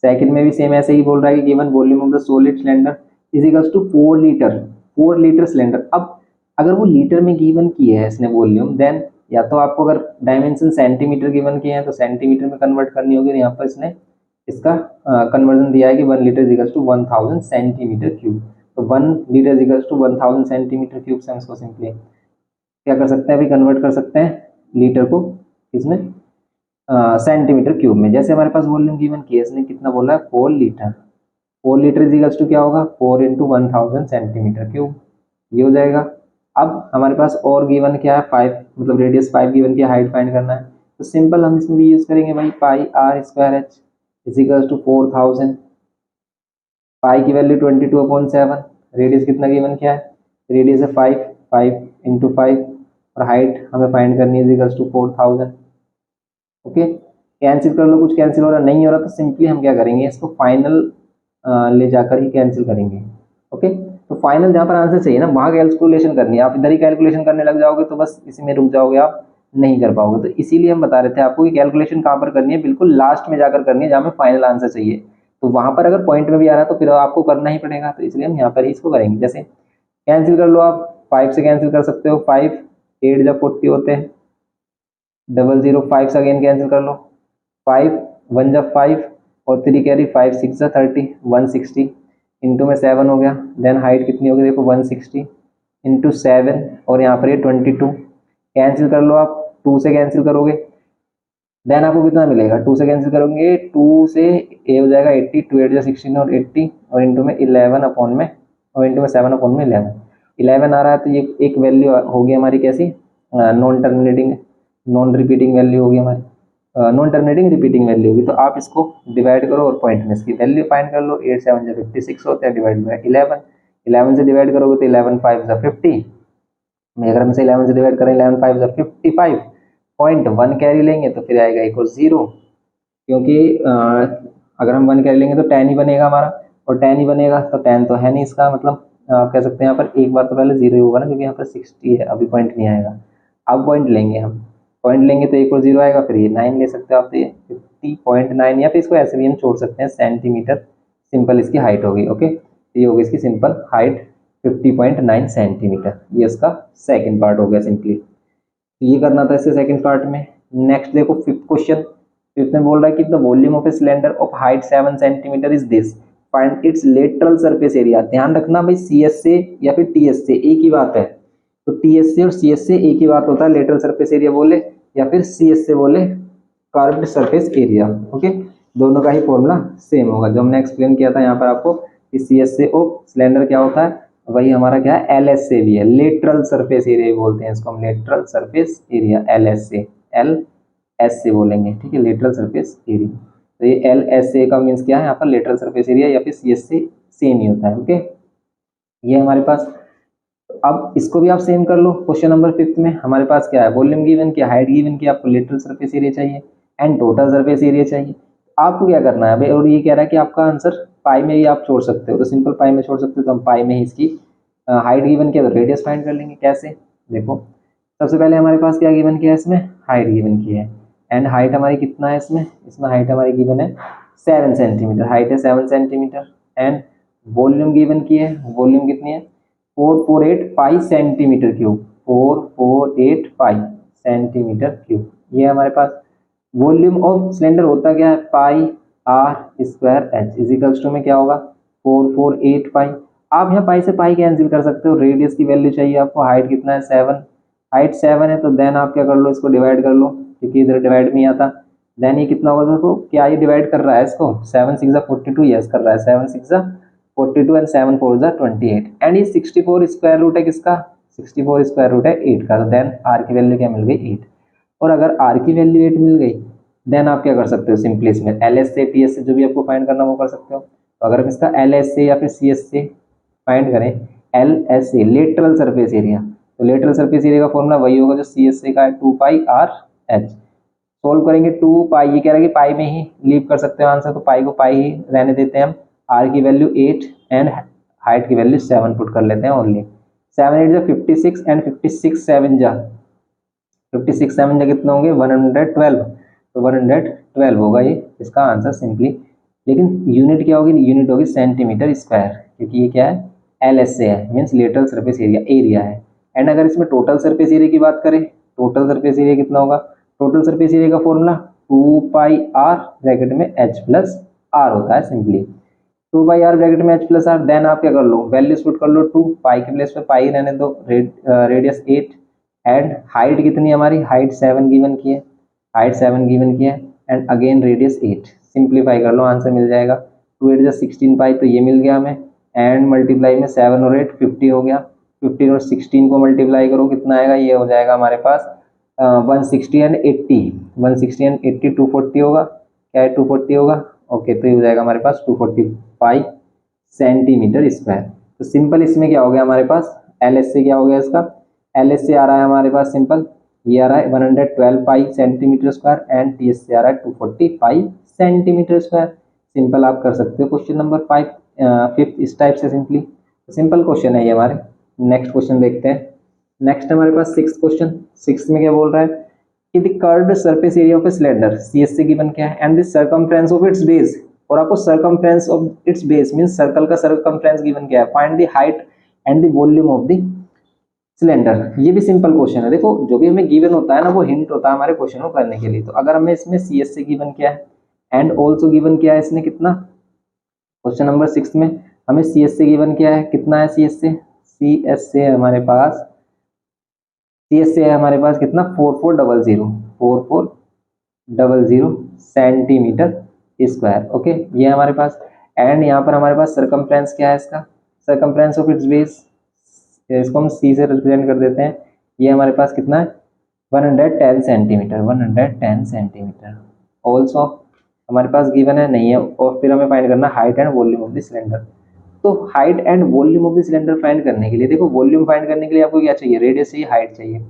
सेकंड में भी सेम ऐसे ही बोल रहा है कि given volume of the solid cylinder is equals to 4 litre, 4 litre cylinder. अब अगर वो लीटर में गिवन की है इसने वॉल्यूम, देन या तो आपको अगर डायमेंशन सेंटीमीटर गिवन किए हैं तो सेंटीमीटर में कन्वर्ट करनी होगी। यहाँ पर इसने इसका कन्वर्जन दिया है कि 1 litre is equals to 1000 centimetre cube. तो 1 litre is equals to 1000 centimetre cube से हम इसको सिंपली क्या कर सकते हैं, अभी कन्वर्ट कर सकते हैं लीटर को इसमें सेंटीमीटर क्यूब में। जैसे हमारे पास वॉल्यूम गिवन किया इसने कितना बोला है, 4 litre. 4 litre is equals to क्या होगा, 4 इंटू 1000 सेंटीमीटर क्यूब, ये हो जाएगा। अब हमारे पास और गिवन क्या है 5, मतलब रेडियस 5 गिवन किया, हाइट फाइंड करना है। तो सिंपल हम इसमें भी यूज करेंगे भाई pi are square H is equals to 4000। Pi की वैल्यू 22/7, रेडियस कितना गिवन किया है, रेडियस है 5, 5 इंटू 5, और हाइट हमें फाइंड करनी है is equals to 4000। Okay, cancel कर लो, कुछ कैंसिल हो रहा नहीं हो रहा तो सिंपली हम क्या करेंगे, इसको फाइनल ले जाकर ही कैंसिल करेंगे। ओके, तो फाइनल जहाँ पर आंसर चाहिए ना वहाँ कैलकुलेशन करनी है, आप इधर ही कैलकुलेशन करने लग जाओगे तो बस इसी में रुक जाओगे, आप नहीं कर पाओगे। तो इसीलिए हम बता रहे थे आपको कि कैलकुलेशन कहाँ पर करनी है, बिल्कुल लास्ट में जाकर करनी है जहाँ में फाइनल आंसर चाहिए। तो वहाँ पर अगर पॉइंट में भी आ रहा है तो फिर आपको करना ही पड़ेगा, तो इसलिए हम यहाँ पर ही इसको करेंगे। जैसे कैंसिल कर लो, आप 5 से कैंसिल कर सकते हो, 5 8 जब 40 होते हैं, 00 5 से अगेन कैंसिल कर लो, 5 1 जब 5 और 3 कैरी 5 6 जा 30, 160 इंटू में 7 हो गया। देन हाइट कितनी होगी देखो 160 इंटू 7, और यहाँ पर ये 22। कैंसिल कर लो, आप 2 से कैंसिल करोगे देन आपको कितना मिलेगा, 2 से कैंसिल करोगे 2 से ए हो जाएगा 80, 2 8 जा 16 और 80, और इंटू में 11 अपॉन में, और इंटू में 7 अपॉन में 11 आ रहा है। तो ये एक वैल्यू होगी हमारी कैसी, non terminating non repeating value होगी हमारी। नॉन टर्मिनेटिंग रिपीटिंग वैल्यू होगी। तो आप इसको डिवाइड करो और पॉइंट में इसकी वैल्यू फाइंड कर लो। 8 7 जो 56 होता है, डिवाइड बाय 11, 11 से डिवाइड करोगे तो 11 5 जा 50, मैं अगर हम इसे 11 से डिवाइड करें 11 5 जा 55, पॉइंट 1 कैरी लेंगे तो फिर आएगा इक्वल 0, क्योंकि अगर हम 1 कैरी लेंगे तो 10 ही बनेगा हमारा, और 10 ही बनेगा तो 10 तो है नहीं, इसका मतलब आप कह सकते हैं यहाँ पर एक बार तो पहले 0 ही होगा ना, क्योंकि यहाँ पर 60 है, अभी पॉइंट नहीं आएगा। अब पॉइंट लेंगे हम, पॉइंट लेंगे तो एक और 0 आएगा, फिर ये 9 ले सकते हो आप, तो ये 50.9, या फिर इसको ऐसे भी हम छोड़ सकते हैं, सेंटीमीटर सिंपल इसकी हाइट होगी। ओके, तो ये होगी इसकी सिंपल हाइट 50.9 सेंटीमीटर। ये इसका सेकंड पार्ट हो गया सिंपली। तो ये करना था इसके सेकंड पार्ट में। नेक्स्ट देखो फिफ्थ क्वेश्चन, फिफ्थ में बोल रहा है कि the volume of a cylinder of height 7 centimetre is this, find its lateral surface area. ध्यान रखना भाई, सी एस से या फिर टी एस से एक ही बात है, तो टी एस से और सी एस से एक ही बात होता है, लेटरल सरफेस एरिया बोले या फिर सी एस से बोले कर्व्ड सरफेस एरिया। ओके, दोनों का ही फॉर्मूला सेम होगा, जो हमने एक्सप्लेन किया था यहाँ पर आपको कि सी एस से ओ सिलेंडर क्या होता है, वही हमारा क्या है, एल एस से भी है, लेटरल सरफेस एरिया बोलते हैं इसको हम, lateral surface area, L S से, एल एस से बोलेंगे, ठीक है, लेटरल सरफेस एरिया। तो ये एल एस ए का मीन्स क्या है यहाँ पर, लेटरल सरफेस एरिया, या फिर सी एस से सेम ही होता है। ओके, ये हमारे पास, अब इसको भी आप सेम कर लो। क्वेश्चन नंबर फिफ्थ में हमारे पास क्या है, वॉल्यूम गिवन किया, हाइट गिवन किया, आपको लेटरल सरफेस एरिया चाहिए एंड टोटल सरफेस एरिया चाहिए। आपको क्या करना है भाई, और ये कह रहा है कि आपका आंसर पाई में ही आप छोड़ सकते हो, तो सिंपल पाई में छोड़ सकते हो, तो हम पाई में ही इसकी हाइट गिवन किया तो रेडियस फाइंड कर लेंगे। कैसे, देखो सबसे पहले हमारे पास क्या गिवन किया है, इसमें हाइट गिवन की है, एंड हाइट हमारी कितना है इसमें, इसमें हाइट हमारी गिवन है 7 सेंटीमीटर, हाइट है 7 सेंटीमीटर, एंड वॉल्यूम गिवन की है, वॉल्यूम कितनी है 448 pi centimetre cube, 448 pi centimetre cube, ये हमारे पास वॉल्यूम ऑफ सिलेंडर होता क्या है, pi are square H is equals to में क्या होगा 448 पाई। आप यहाँ पाई से पाई कैंसिल कर सकते हो, रेडियस की वैल्यू चाहिए आपको, हाइट कितना है 7, हाइट 7 है, तो देन आप क्या कर लो, इसको डिवाइड कर लो, क्योंकि इधर डिवाइड में ही आता, देन ये कितना होगा, देखो क्या ये डिवाइड कर रहा है इसको, 7 6 42, यस कर रहा है, 7 6 42 एंड 7 4 28, एंड ये 64 स्क्वायर रूट है किसका, 64 स्क्वायर रूट है 8 का, तो देन आर की वैल्यू क्या मिल गई 8। और अगर आर की वैल्यू 8 मिल गई, देन आप क्या कर सकते हो, सिंपली इसमें एल एस से टी एस से जो भी आपको फाइंड करना वो कर सकते हो। तो अगर हम इसका एल एस से या फिर सी एस से फाइंड करें, एल एस से लेटरल सरफेस एरिया, तो लेटरल सरफेस एरिया का फॉर्मूला वही होगा जो सी एस से का है, 2 पाई आर एच। सोल्व करेंगे 2 पाई, ये कह रहा है कि पाई में ही लीव कर सकते हो आंसर, तो पाई को पाई ही रहने देते हैं हम, आर की वैल्यू 8 एंड हाइट की वैल्यू 7 पुट कर लेते हैं ओनली। 7 8 जा 56 एंड 56 7 जा 56 7 जा कितना होंगे 112, तो 112 होगा ये इसका आंसर सिंपली। लेकिन यूनिट क्या होगी, यूनिट होगी सेंटीमीटर स्क्वायर, क्योंकि ये क्या है एल एस से है, means lateral surface area, area है। एंड अगर इसमें टोटल सरफेस एरिया की बात करें, टोटल सरफेस एरिया कितना होगा, टोटल सरफेस एरिया का फॉर्मूला 2 पाई आर ब्रैकेट में एच प्लस आर होता है सिंपली, 2 पाई आर ब्रैकेट में एच प्लस आर, देन आप क्या कर लो, वैल्यूज पुट कर लो, 2 पाई के प्लेस पे पाई रहने दो, रेडियस 8 एंड हाइट कितनी है हमारी, हाइट 7 गिवन की है, हाइट 7 गिवन की है, एंड अगेन रेडियस 8, सिंप्लीफाई कर लो आंसर मिल जाएगा, 2 8 16 पाई, तो ये मिल गया हमें, एंड मल्टीप्लाई में 7 और 8 50 हो गया, 15 और 16 को मल्टीप्लाई करो कितना आएगा, ये हो जाएगा हमारे पास 160 एंड 80, 160 एंड 80 240 होगा, क्या है 240 होगा, ओके, तो ये हो जाएगा हमारे पास 245 सेंटीमीटर स्क्वायर। तो सिंपल इसमें क्या हो गया हमारे पास, एल एस से क्या हो गया इसका, एल एस से आ रहा है हमारे पास सिंपल, ये आ रहा है 112 पाई centimetre square, and T S से आ रहा है 245 सेंटीमीटर स्क्वायर। सिंपल आप कर सकते हो क्वेश्चन नंबर 5 फिफ्थ इस टाइप से सिंपली, सिंपल क्वेश्चन है ये हमारे। नेक्स्ट क्वेश्चन देखते हैं। नेक्स्ट हमारे पास सिक्स्थ क्वेश्चन, सिक्स्थ में क्या बोल रहा है कि the curved surface area of a cylinder, C S से गिवन क्या है, and the circumference of its base, और आपको circumference of its base means circle का सर्कमफ्रेंस गिवन क्या है, find the height and the volume of the cylinder. ये भी सिंपल क्वेश्चन है, देखो जो भी हमें गिवन होता है ना वो हिंट होता है हमारे क्वेश्चन को करने के लिए। तो अगर हमें इसमें सी एस से गिवन क्या है एंड ऑल्सो गिवन क्या है, इसने कितना, क्वेश्चन नंबर 6 में हमें सी एस से गिवन क्या है, कितना है सी एस से, सी एस से हमारे पास, सी एस से है हमारे पास कितना 4400 सेंटीमीटर स्क्वायर, ओके, ये हमारे पास। एंड यहाँ पर हमारे पास सर्कमफ्रेंस क्या है इसका, सर्कमफ्रेंस ऑफ इट्स बेस, इसको हम सी से रिप्रेजेंट कर देते हैं, ये हमारे पास कितना है 110 सेंटीमीटर, 110 सेंटीमीटर। ऑल्सो हमारे पास गिवन है नहीं है, और फिर हमें फाइंड करना height and volume of the cylinder. तो height and volume of the cylinder find करने के लिए देखो, वॉल्यूम फाइंड करने के लिए आपको क्या चाहिए, रेडियस चाहिए, हाइट चाहिए।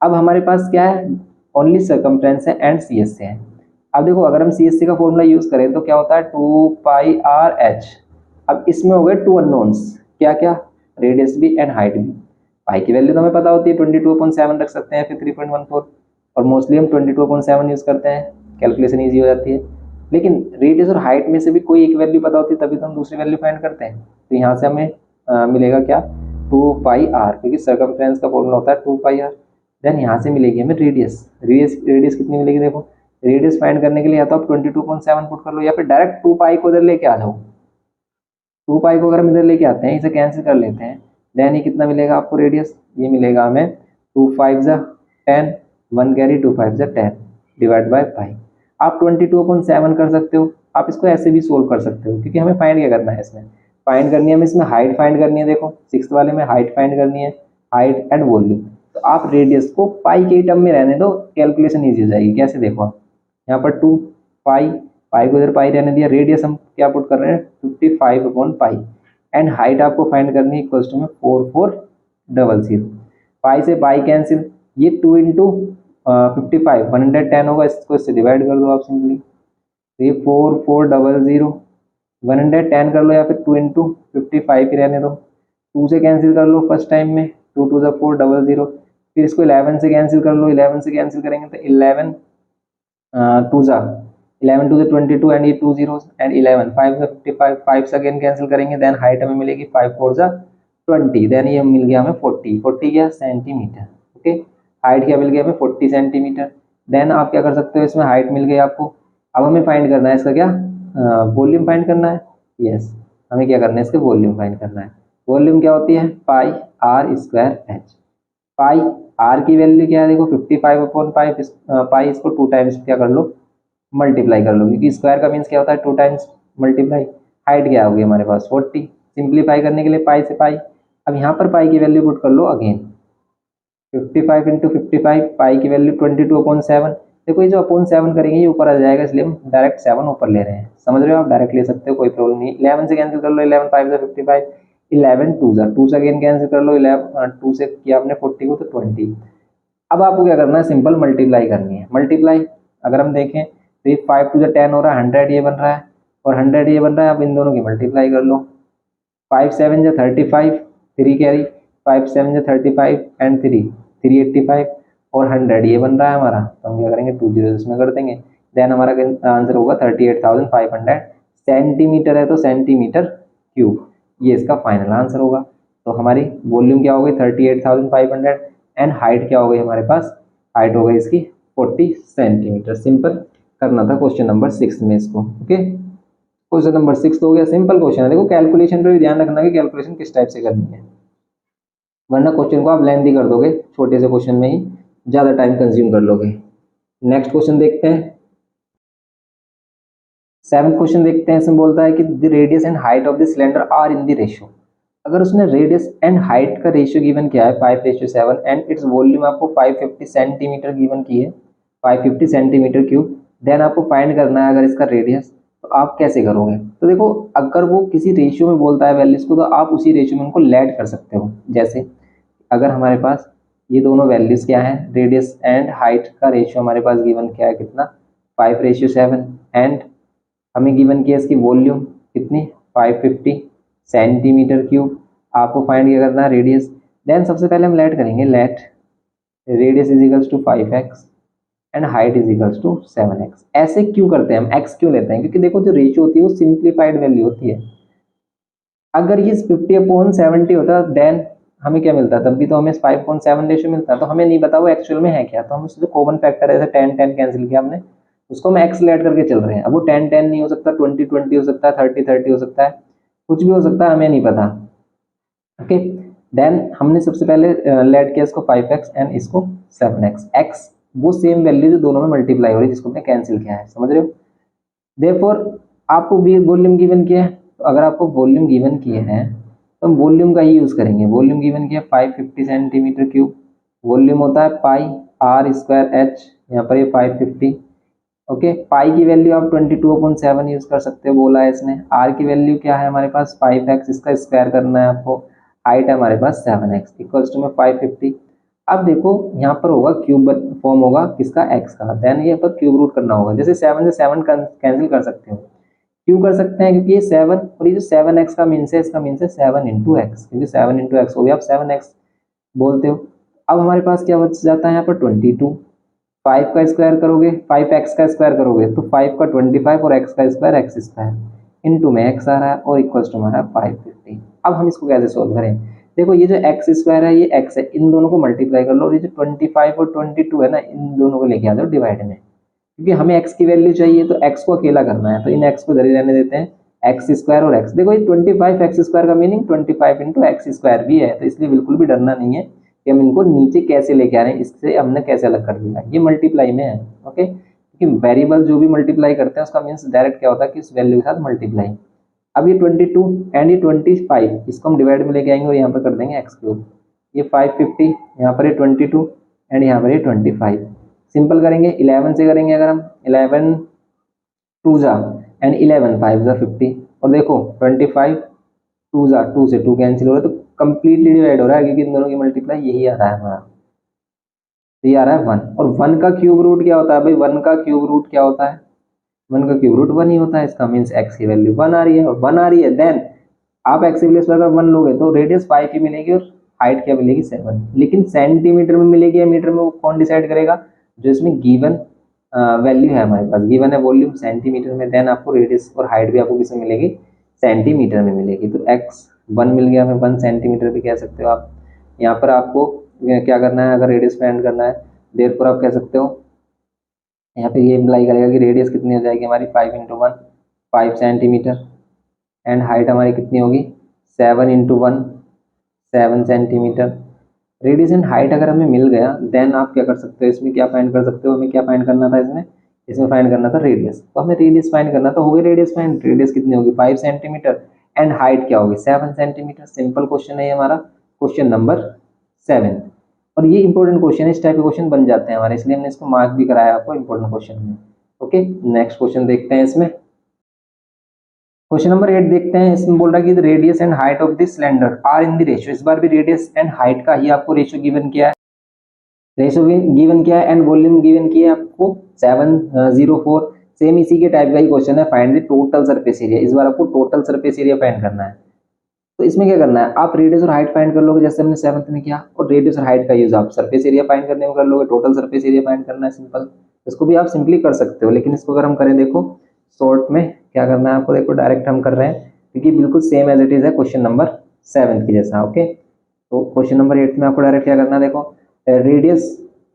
अब हमारे पास क्या है, ओनली सर्कमफ्रेंस है एंड सी एस से है। अब देखो अगर हम सी एस सी का फॉर्मूला यूज करें तो क्या होता है, 2πr/h। अब इसमें हो गए टू अननोन्स, क्या क्या, रेडियस भी एंड हाइट भी। पाई की वैल्यू तो हमें पता होती है 22.7 रख सकते हैं, फिर 3.14, और मोस्टली हम 22.7 यूज करते हैं, कैलकुलेशन ईजी हो जाती है। लेकिन रेडियस और हाइट में से भी कोई एक वैल्यू पता होती है तभी तो हम दूसरी वैल्यू फाइंड करते हैं। तो यहाँ से हमें मिलेगा क्या, 2πr, क्योंकि सर्कमफ्रेंस का फॉर्मूला होता है 2πr। देन यहाँ से मिलेगी हमें रेडियस, रेडियस कितनी मिलेगी, देखो रेडियस फाइंड करने के लिए या तो आप 22.7 पुट कर लो, या फिर डायरेक्ट 2π को इधर लेके आ जाओ। 2π को अगर हम इधर लेके आते हैं, इसे कैंसिल कर लेते हैं, देन ये कितना मिलेगा आपको रेडियस, ये मिलेगा हमें 2 5 10, 1 कैरी 2 5 10 डिवाइड बाय पाई। आप 22.7 कर सकते हो, आप इसको ऐसे भी सोल्व कर सकते हो, क्योंकि हमें फाइंड क्या करना है, इसमें फाइंड करनी है हमें, इसमें हाइट फाइंड करनी है। देखो सिक्स वाले में हाइट फाइंड करनी है, हाइट एंड वॉल्यूम। तो आप रेडियस को पाई के टर्म में रहने दो, कैलकुलेशन ईजी हो जाएगी। कैसे, देखो आप यहाँ पर 2 पाई, पाई को इधर पाई रहने दिया, रेडियस हम क्या पुट कर रहे हैं 55/पाई, एंड हाइट आपको फाइंड करनी है इक्वल्स टू में 4400। पाई से पाई कैंसिल, ये 2 इंटू 55 110 होगा, इसको इससे डिवाइड कर दो आप सिंपली, तो ये 4400, 110 कर लो, या फिर 2 इंटू 55 ही रहने दो, 2 से कैंसिल कर लो फर्स्ट टाइम में, 2 2 400, फिर इसको 11 से कैंसिल कर लो, 11 से कैंसिल करेंगे तो 11 2 11 2 22, एंड ये 2 zeros एंड 11 5 से 55, 5 से अगेन कैंसिल करेंगे, देन हाइट हमें मिलेगी 5 4 20, देन ये मिल गया हमें 40 क्या सेंटीमीटर। ओके, हाइट क्या मिल गया हमें 40 सेंटीमीटर। देन आप क्या कर सकते हो, इसमें हाइट मिल गई आपको। अब हमें फाइंड करना है इसका क्या, वॉल्यूम फाइंड करना है। यस, हमें क्या करना है, इसका वॉल्यूम फाइंड करना है। वॉल्यूम क्या होती है, pi are square H. Pi R की वैल्यू क्या है, देखो 55/पाई, पाई इसको 2 टाइम्स क्या कर लो, मल्टीप्लाई कर लो, क्योंकि स्क्वायर का मीन्स क्या होता है 2 टाइम्स मल्टीप्लाई। हाइट क्या होगी हमारे पास 40, सिंप्लीफाई करने के लिए पाई से पाई। अब यहाँ पर पाई की वैल्यू पुट कर लो अगेन, 55 इंटू 55, पाई की वैल्यू 22/7। देखो ये जो अपॉन 7 करेंगे ये ऊपर आ जाएगा, इसलिए हम डायरेक्ट 7 ऊपर ले रहे हैं, समझ रहे हो, आप डायरेक्ट ले सकते हो, कोई प्रॉब्लम नहीं। 11 से कैंसिल कर लो, 11 5 से 55, 11 2 से अगेन कैंसिल कर लो, 11 2 से किया आपने 40 को तो 20। अब आपको क्या करना है, सिंपल मल्टीप्लाई करनी है। मल्टीप्लाई अगर हम देखें तो ये 5 2 10 हो रहा है, 100 ये बन रहा है, और 100 ये बन रहा है। अब इन दोनों की मल्टीप्लाई कर लो, 5 7 35, 3 कैरी, 5 7 35 एंड 3 385, और 100 ये बन रहा है हमारा, तो हम क्या करेंगे 2 जीरो इसमें कर देंगे। देन हमारा आंसर होगा 38,500 सेंटीमीटर है, तो सेंटीमीटर क्यूब, ये इसका फाइनल आंसर होगा। तो हमारी वॉल्यूम क्या हो गई 38,500, एंड हाइट क्या हो गई हमारे पास, हाइट हो गई इसकी 40 सेंटीमीटर। सिंपल करना था क्वेश्चन नंबर 6 में इसको। ओके, क्वेश्चन नंबर 6 तो हो गया, सिंपल क्वेश्चन है। देखो कैलकुलेशन पे भी ध्यान रखना कि कैलकुलेशन किस टाइप से करनी है, वरना क्वेश्चन को आप लेंथी कर दोगे, छोटे से क्वेश्चन में ही ज़्यादा टाइम कंज्यूम कर लोगे। नेक्स्ट क्वेश्चन देखते हैं, 7th क्वेश्चन देखते हैं। इसमें बोलता है कि the radius and height of the cylinder are in the ratio. अगर उसने रेडियस एंड हाइट का रेशियो गिवन किया है 5:7, एंड इट्स वॉल्यूम आपको 550 सेंटीमीटर गिवन की है, 550 सेंटीमीटर क्यूब, देन आपको फाइंड करना है अगर इसका रेडियस, तो आप कैसे करोगे। तो देखो अगर वो किसी रेशियो में बोलता है वैल्यूज को, तो आप उसी रेशियो में उनको लेड कर सकते हो। जैसे अगर हमारे पास ये दोनों वैल्यूज क्या है, रेडियस एंड हाइट का रेशियो हमारे पास गिवन क्या है, कितना 5:7, एंड हमें गिवन किया इसकी वॉल्यूम कितनी 550 सेंटीमीटर क्यूब। आपको फाइंड क्या करना है, रेडियस। देन सबसे पहले हम लेट करेंगे, let radius is equals to 5x and height is equals to 7x। ऐसे क्यों करते हैं हम, x क्यों लेते हैं, क्योंकि देखो जो रेशियो होती है वो सिंप्लीफाइड वैल्यू होती है। अगर ये 50/70 होता देन हमें क्या मिलता, तब भी तो हमें 5.7 रेशियो मिलता, तो हमें नहीं पता वो एक्चुअल में है क्या। तो हम उससे जो कॉमन फैक्टर है, जैसे 10 10 कैंसिल किया हमने, उसको हम एक्स लेट करके चल रहे हैं। अब वो 10 10 नहीं हो सकता, 20 20 हो सकता है, 30 30 हो सकता है, कुछ भी हो सकता है, हमें नहीं पता। ओके, देन हमने सबसे पहले लेट किया इसको 5x एंड इसको 7x, x वो सेम वैल्यू जो दोनों में मल्टीप्लाई हो रही है, जिसको हमने कैंसिल किया है, समझ रहे हो। देयरफॉर आपको भी वॉल्यूम गिवन किया है, तो अगर आपको वॉल्यूम गिवन किए हैं तो हम वॉल्यूम का ही यूज़ करेंगे। वॉल्यूम गिवन किया 550 सेंटीमीटर क्यूब, वॉल्यूम होता है पाई आर स्क्वायर एच, यहाँ पर ये 550। ओके, पाई की वैल्यू आप 22/7 यूज कर सकते हो, बोला है इसने। आर की वैल्यू क्या है हमारे पास 5x, इसका स्क्वायर करना है आपको। हाइट है हमारे पास 7x इक्वल्स टू में 550। अब देखो यहाँ पर होगा क्यूब फॉर्म होगा किसका, x का, देन ये पर क्यूब रूट करना होगा। जैसे 7 से 7 कैंसिल कर सकते हो, क्यों कर सकते हैं, क्योंकि ये 7 और ये जो 7x का मीन्स है, इसका मीन्स है 7 इंटू एक्स, क्योंकि 7 इंटू एक्स हो गया, आप 7x बोलते हो। अब हमारे पास क्या बच जाता है यहाँ पर 22। 5 का स्क्वायर करोगे, 5x का स्क्वायर करोगे तो 5 का 25 और x का स्क्वायर x स्क्वायर इंटू में x आ रहा है और इक्वल्स टू हमारा 550। अब हम इसको कैसे सोल्व करें, देखो ये जो x स्क्वायर है ये x है, इन दोनों को मल्टीप्लाई कर लो, और ये जो 25 और 22 है ना, इन दोनों को लेके आ जाओ डिवाइड में, क्योंकि हमें x की वैल्यू चाहिए तो x को अकेला करना है, तो इन x को इधर ही रहने देते हैं। एक्स स्क्वायर और x, देखो ये 25 एक्स स्क्वायर का मीनिंग 25 इंटू एक्स स्क्वायर भी है, तो इसलिए बिल्कुल भी डरना नहीं है कि हम इनको नीचे कैसे लेके आ रहे हैं, इससे हमने कैसे अलग कर दिया, ये मल्टीप्लाई में है। ओके, क्योंकि वेरिएबल जो भी मल्टीप्लाई करते हैं उसका मीन्स डायरेक्ट क्या होता है कि इस वैल्यू के साथ मल्टीप्लाई। अब ये 22 एंड ये 25 इसको हम डिवाइड में लेके आएंगे और यहाँ पर कर देंगे एक्स क्यूब। ये 550, यहाँ पर ये 22 एंड यहाँ पर ये 25। सिंपल करेंगे 11 से करेंगे, अगर हम 11 टू जा एंड 11 5 जा 50, और देखो 25 टू जा 2 से 2 कैंसिल हो रहा है, तो कंप्लीटली डिवाइड हो रहा है, क्योंकि इन दोनों की मल्टीप्लाई यही आ रहा है हमारा, तो ये आ रहा है 1। और 1 का क्यूब रूट क्या होता है भाई, 1 का क्यूब रूट क्या होता है, 1 का क्यूब रूट 1 ही होता है, इसका मीन्स x की वैल्यू 1 आ रही है, और 1 आ रही है, देन आप x की प्लेस पर अगर 1 लोगे तो रेडियस 5 ही मिलेगी और हाइट क्या मिलेगी 7। लेकिन सेंटीमीटर में मिलेगी या मीटर में, वो कौन डिसाइड करेगा, जो इसमें गिवन वैल्यू है हमारे पास, गिवन है वॉल्यूम सेंटीमीटर में, देन आपको रेडियस और हाइट भी आपको किसमें मिलेगी, सेंटीमीटर में मिलेगी। तो x 1 मिल गया हमें, 1 सेंटीमीटर भी कह सकते हो आप। यहाँ पर आपको क्या करना है, अगर रेडियस फाइंड करना है, देयरफॉर आप कह सकते हो, यहाँ पे ये इम्प्लाई करेगा कि रेडियस कितनी हो जाएगी हमारी 5 इंटू 1 5 सेंटीमीटर, एंड हाइट हमारी कितनी होगी 7 into 1 7 centimetre. Radius and height अगर हमें मिल गया, देन आप क्या कर सकते हो, इसमें क्या फाइंड कर सकते हो, हमें क्या फाइंड करना था, इसमें फाइंड करना था रेडियस, तो हमें रेडियस फाइंड करना था, हो गई रेडियस फाइंड, रेडियस कितनी होगी 5 सेंटीमीटर एंड हाइट क्या होगी 7 सेंटीमीटर। सिंपल क्वेश्चन है ये हमारा, क्वेश्चन नंबर 7। और ये इंपॉर्टेंट क्वेश्चन है, इस टाइप के क्वेश्चन बन जाते हैं हमारे, इसलिए हमने इसको मार्क भी कराया आपको इंपॉर्टेंट क्वेश्चन में। ओके, नेक्स्ट क्वेश्चन देखते हैं। इसमें क्वेश्चन नंबर 8 देखते हैं, इसमें बोल रहा है कि radius and height of this cylinder are in the ratio, इस बार भी रेडियस एंड हाइट का ही आपको रेशियो गिवन किया है, रेशियो गिवन किया है, एंड वॉल्यूम गिवन किया है आपको 704। सेम इसी के टाइप का ही क्वेश्चन है, find the total surface area, इस बार आपको टोटल सरफेस एरिया फाइंड करना है। तो इसमें क्या करना है, आप रेडियस और हाइट फाइंड कर लोगे जैसे हमने 7th में किया, और रेडियस और हाइट का यूज आप सरफेस एरिया फाइंड करने में कर लोगे, टोटल सरफेस एरिया फाइंड करना है सिंपल। इसको भी आप सिंपली कर सकते हो, लेकिन इसको अगर हम करें, देखो शॉर्ट में क्या करना है आपको, देखो डायरेक्ट हम कर रहे हैं क्योंकि बिल्कुल सेम एज इट इज है क्वेश्चन नंबर 7 की जैसा। ओके, तो क्वेश्चन नंबर 8 में आपको डायरेक्ट क्या करना है, देखो रेडियस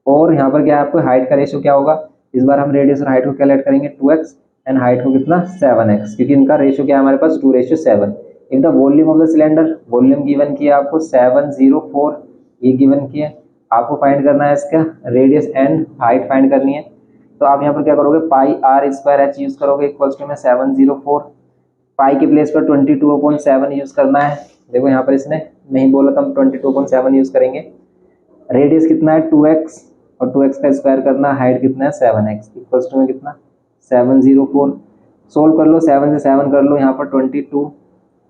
और यहाँ पर क्या है आपको हाइट का रेशियो क्या होगा, इस बार हम रेडियस और हाइट को कैलकुलेट करेंगे 2x एंड हाइट को कितना 7x, क्योंकि इनका रेशियो क्या है हमारे पास 2:7। In the volume of the cylinder, volume given किया आपको 704, ये गिवन किया, आपको फाइंड करना है इसका रेडियस एंड हाइट फाइंड करनी है। तो आप यहाँ पर क्या करोगे, पाई आर स्क्वायर एच यूज करोगे, इक्वल्स टू में 704, पाई के प्लेस पर 22/7 यूज करना है। देखो यहाँ पर इसने नहीं बोला तो हम 22/7 यूज करेंगे। रेडियस कितना है 2x और 2x का स्क्वायर करना, हाइट कितना है 7x, इक्वल्स टू में कितना 704। सोल्व कर लो, 7 से 7 कर लो, यहाँ पर 22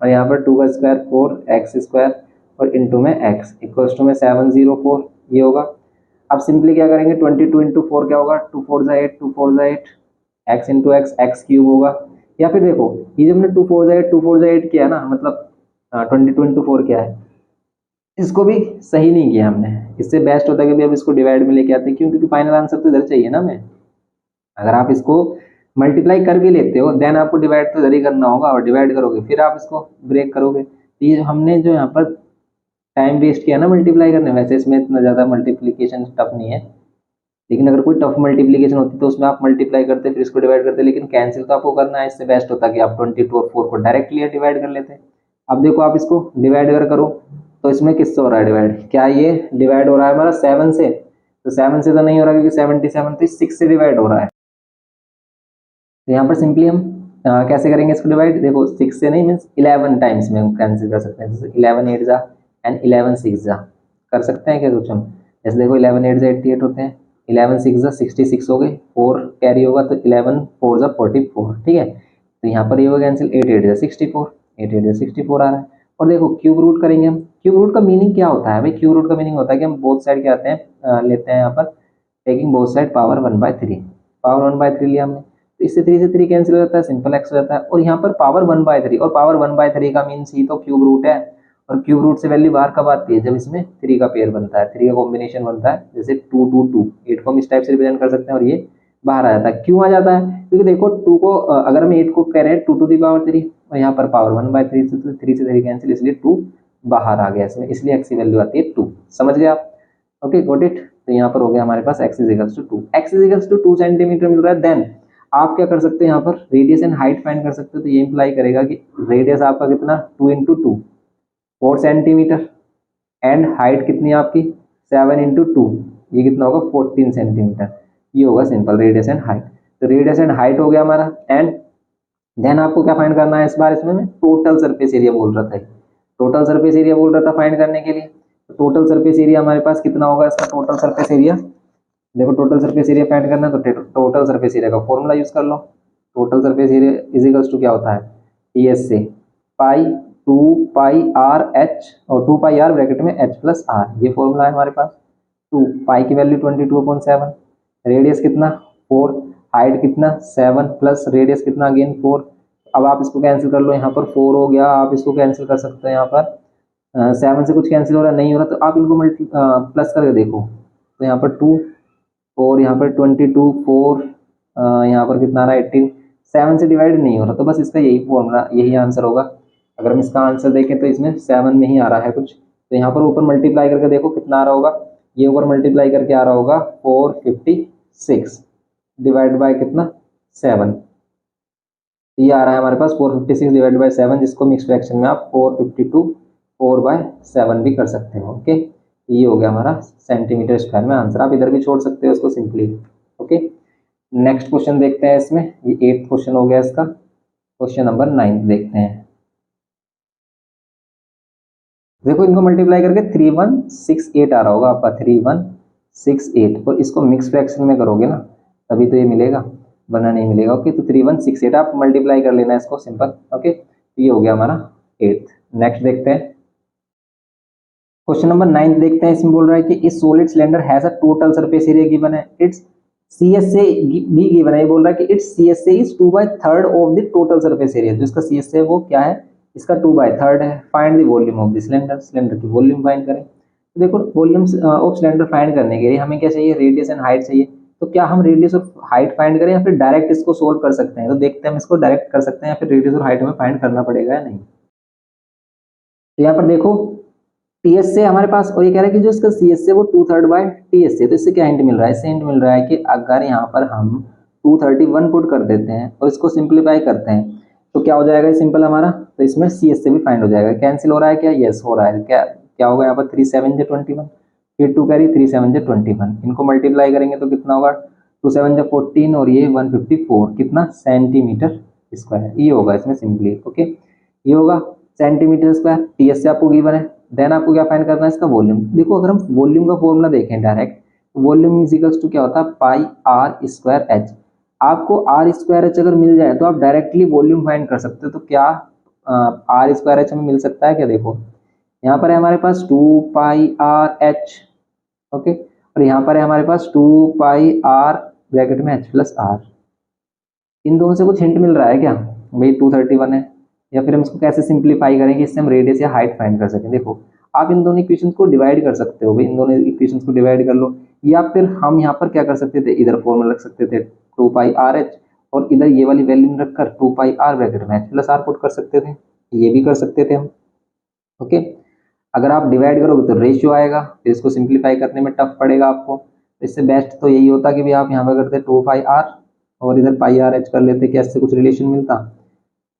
और यहाँ पर 2 का स्क्वायर 4x स्क्वायर और इंटू में x, इक्वल्स टू में 704 ये होगा। अब सिंपली क्या करेंगे, 22 इंटू 4 क्या होगा, 2 4 जा 8, 2 4 जा 8, x into x x cube होगा। या फिर देखो ये जो हमने 2 4 जा 8 2 4 जा 8 किया ना, मतलब 22 इंटू 4 क्या है, इसको भी सही नहीं किया हमने, इससे बेस्ट होता है कि भी अब इसको डिवाइड में लेके आते हैं, क्यों, क्योंकि फाइनल आंसर तो इधर चाहिए ना हमें। अगर आप इसको मल्टीप्लाई कर भी लेते हो, देन आपको डिवाइड तो इधर ही करना होगा, और डिवाइड करोगे फिर आप इसको ब्रेक करोगे। तो ये हमने जो यहाँ पर टाइम वेस्ट किया ना मल्टीप्लाई करने, वैसे इसमें इतना ज़्यादा मल्टीप्लीकेशन टफ नहीं है, लेकिन अगर कोई टफ मल्टीप्लीकेशन होती तो उसमें आप मल्टीप्लाई करते फिर इसको डिवाइड करते, लेकिन कैंसिल तो आपको करना है, इससे बेस्ट होता कि आप 22 और 4 को डायरेक्टली डिवाइड कर लेते। अब देखो आप इसको डिवाइड अगर करो तो इसमें किससे हो रहा है डिवाइड, क्या ये डिवाइड हो रहा है हमारा 7 से, तो 7 से तो नहीं हो रहा क्योंकि 77 तो 6 से डिवाइड हो रहा है। तो यहाँ पर सिंपली हम कैसे करेंगे इसको डिवाइड, देखो 6 से नहीं मीन्स 11 टाइम्स में हम कैंसिल कर सकते हैं, जैसे 11 8 जा एंड 11 6 जा कर सकते हैं क्या कुछ हम, जैसे देखो 11 8 जा 88 होते हैं, 11 6 जा 66 हो गए, 4 कैरी होगा तो 11 4 जा 44, ठीक है। तो यहाँ पर ये होगा कैंसिल, 8 8 जा 64, 8 8 जा 64 आ रहा है। और देखो क्यूब रूट करेंगे हम, क्यूब रूट का मीनिंग क्या होता है भाई, क्यूब रूट का मीनिंग होता है कि हम बोथ साइड क्या आते हैं लेते हैं यहाँ पर taking both side power 1/3, power 1/3 लिया हमने, तो इससे 3 से 3 कैंसिल हो जाता है, सिंपल एक्स हो जाता है। और यहाँ पर पावर 1/3 और पावर 1/3 का मीन्स ही तो क्यूब रूट है, और क्यूब रूट से वैल्यू बाहर कब आती है, जब इसमें 3 का पेयर बनता है, 3 का कॉम्बिनेशन बनता है, जैसे 2 2 2, 8 को हम इस टाइप से रिप्रेजेंट कर सकते हैं और ये बाहर आ जाता है। क्यों आ जाता है, क्योंकि देखो 2 को अगर हम 8 को कह रहे हैं 2 टू द पावर 3 और यहाँ पर पावर 1/3 से, तो 3 से 3 कैंसिल, इसलिए 2 बाहर आ गया इसमें, इसलिए एक्स की वैल्यू आती है 2। समझ गए आप, ओके गॉट इट। तो यहाँ पर हो गया हमारे पास x is equals to 2, x is equals to 2 centimetre मिल रहा है। देन आप क्या कर सकते हैं, यहाँ पर रेडियस एंड हाइट फाइंड कर सकते हो। तो ये इंप्लाई करेगा कि रेडियस आपका कितना 2 इंटू 2 4 सेंटीमीटर, एंड हाइट कितनी है आपकी 7 इंटू 2, ये कितना होगा 14 सेंटीमीटर। ये होगा सिंपल रेडियस एंड हाइट। तो रेडियस एंड हाइट हो गया हमारा। एंड देन आपको क्या फाइंड करना है इस बार, इसमें टोटल सरफेस एरिया बोल रहा था, टोटल सरफेस एरिया बोल रहा था फाइंड करने के लिए। टोटल सरफेस एरिया हमारे पास कितना होगा, इसका टोटल सरफेस एरिया, देखो टोटल सरफेस एरिया फाइंड करना है तो टोटल सरफेस एरिया का फॉर्मूला यूज कर लो। Total surface area is equals to क्या होता है, टी एस से पाई 2 पाई आर एच, और 2 पाई आर ब्रैकेट में एच प्लस आर, ये फॉर्मूला है हमारे पास। 2 पाई की वैल्यू 22/7, रेडियस कितना 4, हाइट कितना 7 प्लस रेडियस कितना अगेन 4। अब आप इसको कैंसिल कर लो, यहाँ पर 4 हो गया, आप इसको कैंसिल कर सकते हैं, यहाँ पर 7 से कुछ कैंसिल हो रहा नहीं हो रहा, तो आप इनको प्लस करके देखो। तो यहाँ पर 2 और यहाँ पर 22 4, यहाँ पर कितना आ रहा है 18, 7 से डिवाइड नहीं हो रहा, तो बस इसका यही फॉर्मूला, यही आंसर होगा। अगर हम इसका आंसर देखें तो इसमें 7 में ही आ रहा है कुछ, तो यहाँ पर ऊपर मल्टीप्लाई करके देखो कितना आ रहा होगा, ये ऊपर मल्टीप्लाई करके आ रहा होगा 456 डिवाइड बाय कितना 7, ये आ रहा है हमारे पास 456 डिवाइड बाय 7, जिसको मिक्स फ्रैक्शन में आप 452 4/7 भी कर सकते हो। ओके, ये हो गया हमारा सेंटीमीटर स्क्वायर में आंसर, आप इधर भी छोड़ सकते हो इसको सिंपली। ओके, नेक्स्ट क्वेश्चन देखते हैं इसमें, ये 8th क्वेश्चन हो गया इसका। क्वेश्चन नंबर 9 देखते हैं। देखो इनको मल्टीप्लाई करके 3168 आ रहा होगा आपका, 3168, और इसको मिक्स फ्रैक्शन में करोगे ना तभी तो ये मिलेगा, वरना नहीं मिलेगा। ओके, तो 3168 आप मल्टीप्लाई कर लेना इसको सिंपल। ओके, तो ये हो गया हमारा 8th। नेक्स्ट देखते हैं क्वेश्चन नंबर 9 देखते हैं। इसमें बोल रहा है कि इस solid cylinder has a total surface area given है, इट्स CSA भी गिवन है। ये बोल रहा है कि it's CSA is 2/3 of the total surface area. जो इसका CSA है वो क्या है, इसका 2/3 है। Find the volume of the cylinder, cylinder की वॉल्यूम फाइंड करें। तो देखो वॉल्यूम ऑफ सिलेंडर फाइंड करने के लिए हमें क्या चाहिए, रेडियस एंड हाइट चाहिए। तो क्या हम रेडियस और हाइट फाइंड करें या फिर डायरेक्ट इसको सोल्व कर सकते हैं, तो देखते हैं हम इसको डायरेक्ट कर सकते हैं या फिर रेडियस और हाइट हमें फाइंड करना पड़ेगा या नहीं। तो यहाँ पर देखो टीएस से हमारे पास, और ये कह रहा है कि जो इसका सीएस है वो 2/3/TS से। तो इससे क्या हिंट मिल रहा है, इससे हिंट मिल रहा है कि अगर यहाँ पर हम 231 पुट कर देते हैं और इसको सिंप्लीफाई करते हैं तो क्या हो जाएगा सिंपल हमारा, तो इसमें सीएस से भी फाइंड हो जाएगा। कैंसिल हो रहा है क्या, यस हो रहा है। क्या क्या होगा यहाँ पर 3 7 जा 21, फिर 2 कैरी 3 7 जा 21, इनको मल्टीप्लाई करेंगे तो कितना होगा 2 7 जा 14 और ये 154, कितना सेंटीमीटर स्क्वायर, ये होगा इसमें सिंपली। ओके, ये होगा सेंटीमीटर स्क्वायर, टीएस से आपको गिवन है। देन आपको क्या फाइंड करना है, इसका वॉल्यूम। देखो अगर हम वॉल्यूम का फॉर्मूला देखें direct, volume is equals to क्या होता है, पाई आर स्क्वायर एच। आपको आर स्क्वायर एच अगर मिल जाए तो आप डायरेक्टली वॉल्यूम फाइंड कर सकते हो। तो क्या आर स्क्वायर एच हमें मिल सकता है क्या, देखो यहाँ पर है हमारे पास 2 पाई आर एच, ओके, और यहाँ पर है हमारे पास 2 पाई आर ब्रैकेट में एच प्लस आर। इन दोनों से कुछ हिंट मिल रहा है क्या भाई, 231 है, या फिर हम इसको कैसे सिंप्लीफाई करेंगे इससे हम रेडियस या हाइट फाइंड कर सकें। देखो आप इन दोनों इक्वेशंस को डिवाइड कर सकते हो भाई, इन दोनों इक्वेशंस को डिवाइड कर लो, या फिर हम यहाँ पर क्या कर सकते थे, इधर फॉर्मूला रख सकते थे 2 पाई आर एच, और इधर ये वाली वैल्यू रखकर 2 पाई आर ब्रैकेट में एच प्लस आर पुट कर सकते थे, ये भी कर सकते थे हम। ओके, अगर आप डिवाइड करोगे तो रेशियो आएगा, फिर इसको सिंप्लीफाई करने में टफ पड़ेगा आपको। इससे बेस्ट तो यही होता कि भी आप यहाँ पर करते 2 पाई आर और इधर पाई आर एच कर लेते, क्या इससे कुछ रिलेशन मिलता।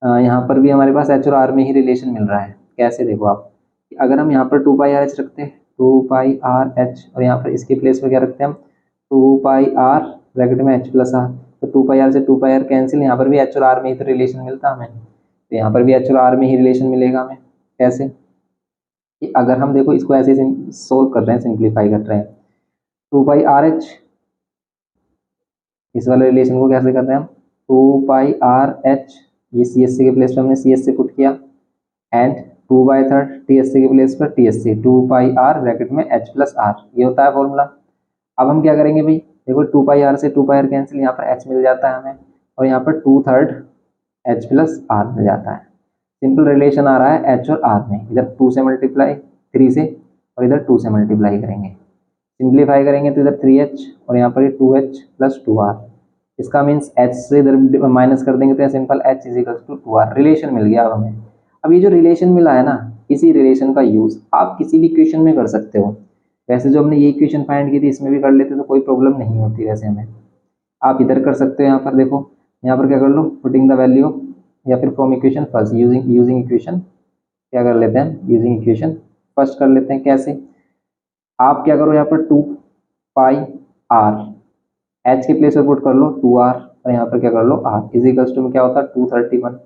यहाँ पर भी हमारे पास एच और आर में ही रिलेशन मिल रहा है। कैसे, देखो आप अगर हम यहाँ पर 2 पाई आर एच रखते हैं, 2 पाई आर एच, और यहाँ पर इसके प्लेस पर क्या रखते हैं हम 2 पाई आर ब्रैकेट में एच प्लस आर, तो 2 पाई आर से 2 पाई आर कैंसिल, यहाँ पर भी एच और आर में ही तो रिलेशन मिलता हमें, तो यहाँ पर भी एच और आर में ही रिलेशन मिलेगा हमें। कैसे कि अगर हम देखो इसको ऐसे सोल्व कर रहे हैं, सिंप्लीफाई कर रहे हैं, 2 पाई आर एच इस वाले रिलेशन को कैसे करते हैं हम, 2πr/h, ये सी एस सी के प्लेस पे हमने सी एस सी पुट किया, एंड 2/3 टी एस सी के प्लेस पर T S C, 2πr bracket में h प्लस r, ये होता है फॉर्मूला। अब हम क्या करेंगे भाई, देखो 2πr से 2πr कैंसिल, यहाँ पर h मिल जाता है हमें, और यहाँ पर 2/3 h प्लस r मिल जाता है। सिंपल रिलेशन आ रहा है h और r में, इधर 2 से मल्टीप्लाई 3 से, और इधर 2 से मल्टीप्लाई करेंगे, सिंप्लीफाई करेंगे तो इधर 3h और यहाँ पर 2h प्लस 2r, इसका मीन्स h से इधर माइनस कर देंगे तो simple h is equal to 2r, relation मिल गया अब हमें। अब ये जो रिलेशन मिला है ना, इसी रिलेशन का यूज आप किसी भी इक्वेशन में कर सकते हो। वैसे जो हमने ये इक्वेशन फाइंड की थी इसमें भी कर लेते तो कोई प्रॉब्लम नहीं होती वैसे हमें। आप इधर कर सकते हो, यहाँ पर देखो, यहाँ पर क्या कर लो, पुटिंग द वैल्यू, या फिर from equation first, using equation, क्या कर लेते हैं, यूजिंग इक्वेशन फर्स्ट कर लेते हैं। कैसे, आप क्या करो, यहाँ पर 2πr, h के प्लेस पर पुट कर लो 2r, और यहाँ पर क्या कर लो r, इज इक्वल्स टू में क्या होता है 231।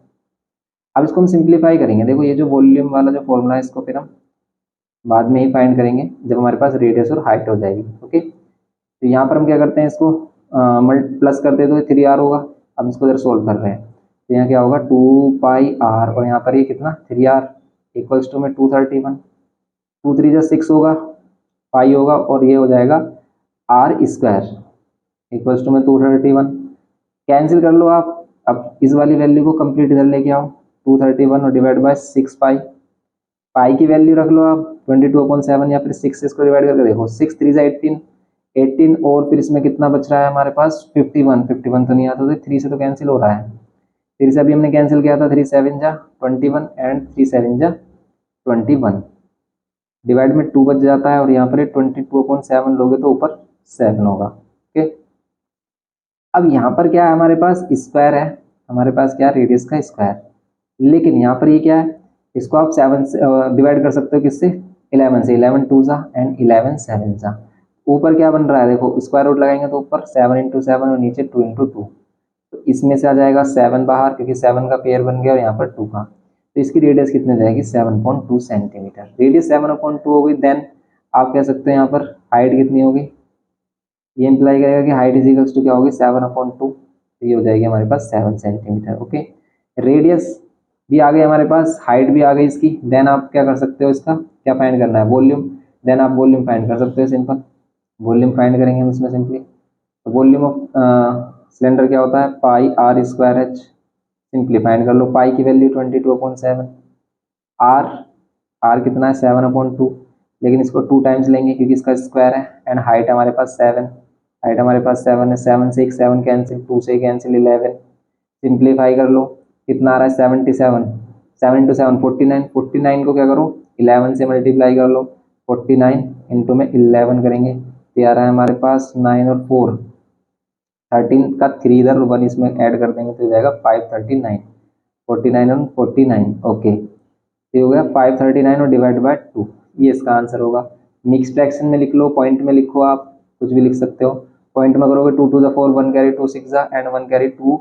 अब इसको हम सिंप्लीफाई करेंगे, देखो ये जो वॉल्यूम वाला जो फॉर्मूला है इसको फिर हम बाद में ही फाइंड करेंगे जब हमारे पास रेडियस और हाइट हो जाएगी। ओके, तो यहाँ पर हम क्या करते हैं, इसको प्लस करते हैं तो 3r होगा। अब इसको इधर सोल्व कर रहे हैं तो यहाँ क्या होगा 2πr, और यहाँ पर ये कितना 3r इक्वल्स टू में 231, 2 3 6 होगा, पाई होगा, और ये हो जाएगा r स्क्वायर इक्वल्स टू में 231, कैंसिल कर लो आप। अब इस वाली वैल्यू को कंप्लीट इधर लेके आओ, 231 और डिवाइड बाय 6 पाई, पाई की वैल्यू रख लो आप 22/7, या फिर 6 से इसको डिवाइड करके देखो, 6 3 18, 18, और फिर इसमें कितना बच रहा है हमारे पास 51, 51 तो नहीं आता तो 3 से तो कैंसिल हो रहा है, फिर से अभी हमने कैंसिल किया था, 3 7 जा 21 एंड 3 7 जा 21, डिवाइड में 2 बच जाता है, और यहाँ पर 22/7 लोगे तो ऊपर 7 होगा। ओके, अब यहाँ पर क्या है, हमारे पास स्क्वायर है, हमारे पास क्या रेडियस का स्क्वायर, लेकिन यहाँ पर ये क्या है, इसको आप 7 से डिवाइड कर सकते हो, किससे 11 से, 11 2 सा एंड 11 7 सा, ऊपर क्या बन रहा है देखो, स्क्वायर रूट लगाएंगे तो ऊपर 7 × 7 और नीचे 2 × 2, तो इसमें से आ जाएगा 7 बाहर, क्योंकि 7 का पेयर बन गया और यहाँ पर 2 का, तो इसकी रेडियस कितनी जाएगी 7.2 सेंटीमीटर, रेडियस 7.2 होगी। देन आप कह सकते हैं यहाँ पर हाइट कितनी होगी, ये इंप्लाई करेगा कि हाइट इज इक्वल्स टू क्या होगी 7/2, तो ये हो जाएगी हमारे पास 7 सेंटीमीटर। ओके, रेडियस भी आ गई हमारे पास, हाइट भी आ गई इसकी। देन आप क्या कर सकते हो, इसका क्या फाइंड करना है, वॉल्यूम, देन आप वॉल्यूम फाइंड कर सकते हो, सिंपल वॉल्यूम फाइंड करेंगे हम इसमें सिंपली, तो वॉल्यूम ऑफ सिलेंडर क्या होता है πr²h, सिंपली फाइंड कर लो, पाई की वैल्यू 22/7, आर कितना है 7/2, लेकिन इसको 2 टाइम्स लेंगे क्योंकि इसका स्क्वायर है, एंड हाइट हमारे पास 7, हाइट हमारे पास 7 है, 7 से 7 कैंसिल, 2 से कैंसिल 11, सिंप्लीफाई कर लो, कितना आ रहा है 77, 7 × 7 49, 49 को क्या करो 11 से मल्टीप्लाई कर लो, 49 इंटू में 11 करेंगे तो आ रहा है हमारे पास 9 और 4 13 का 3 इधर 1 इसमें ऐड कर देंगे तो हो जाएगा 539, 49 और 49, ओके, ये हो गया 539 और डिवाइड बाय 2, ये इसका आंसर होगा। मिक्स फ्रैक्शन में लिख लो, पॉइंट में लिखो, आप कुछ भी लिख सकते हो, पॉइंट में करोगे 2 2 4, 1 carry 2 6 and 1 carry 2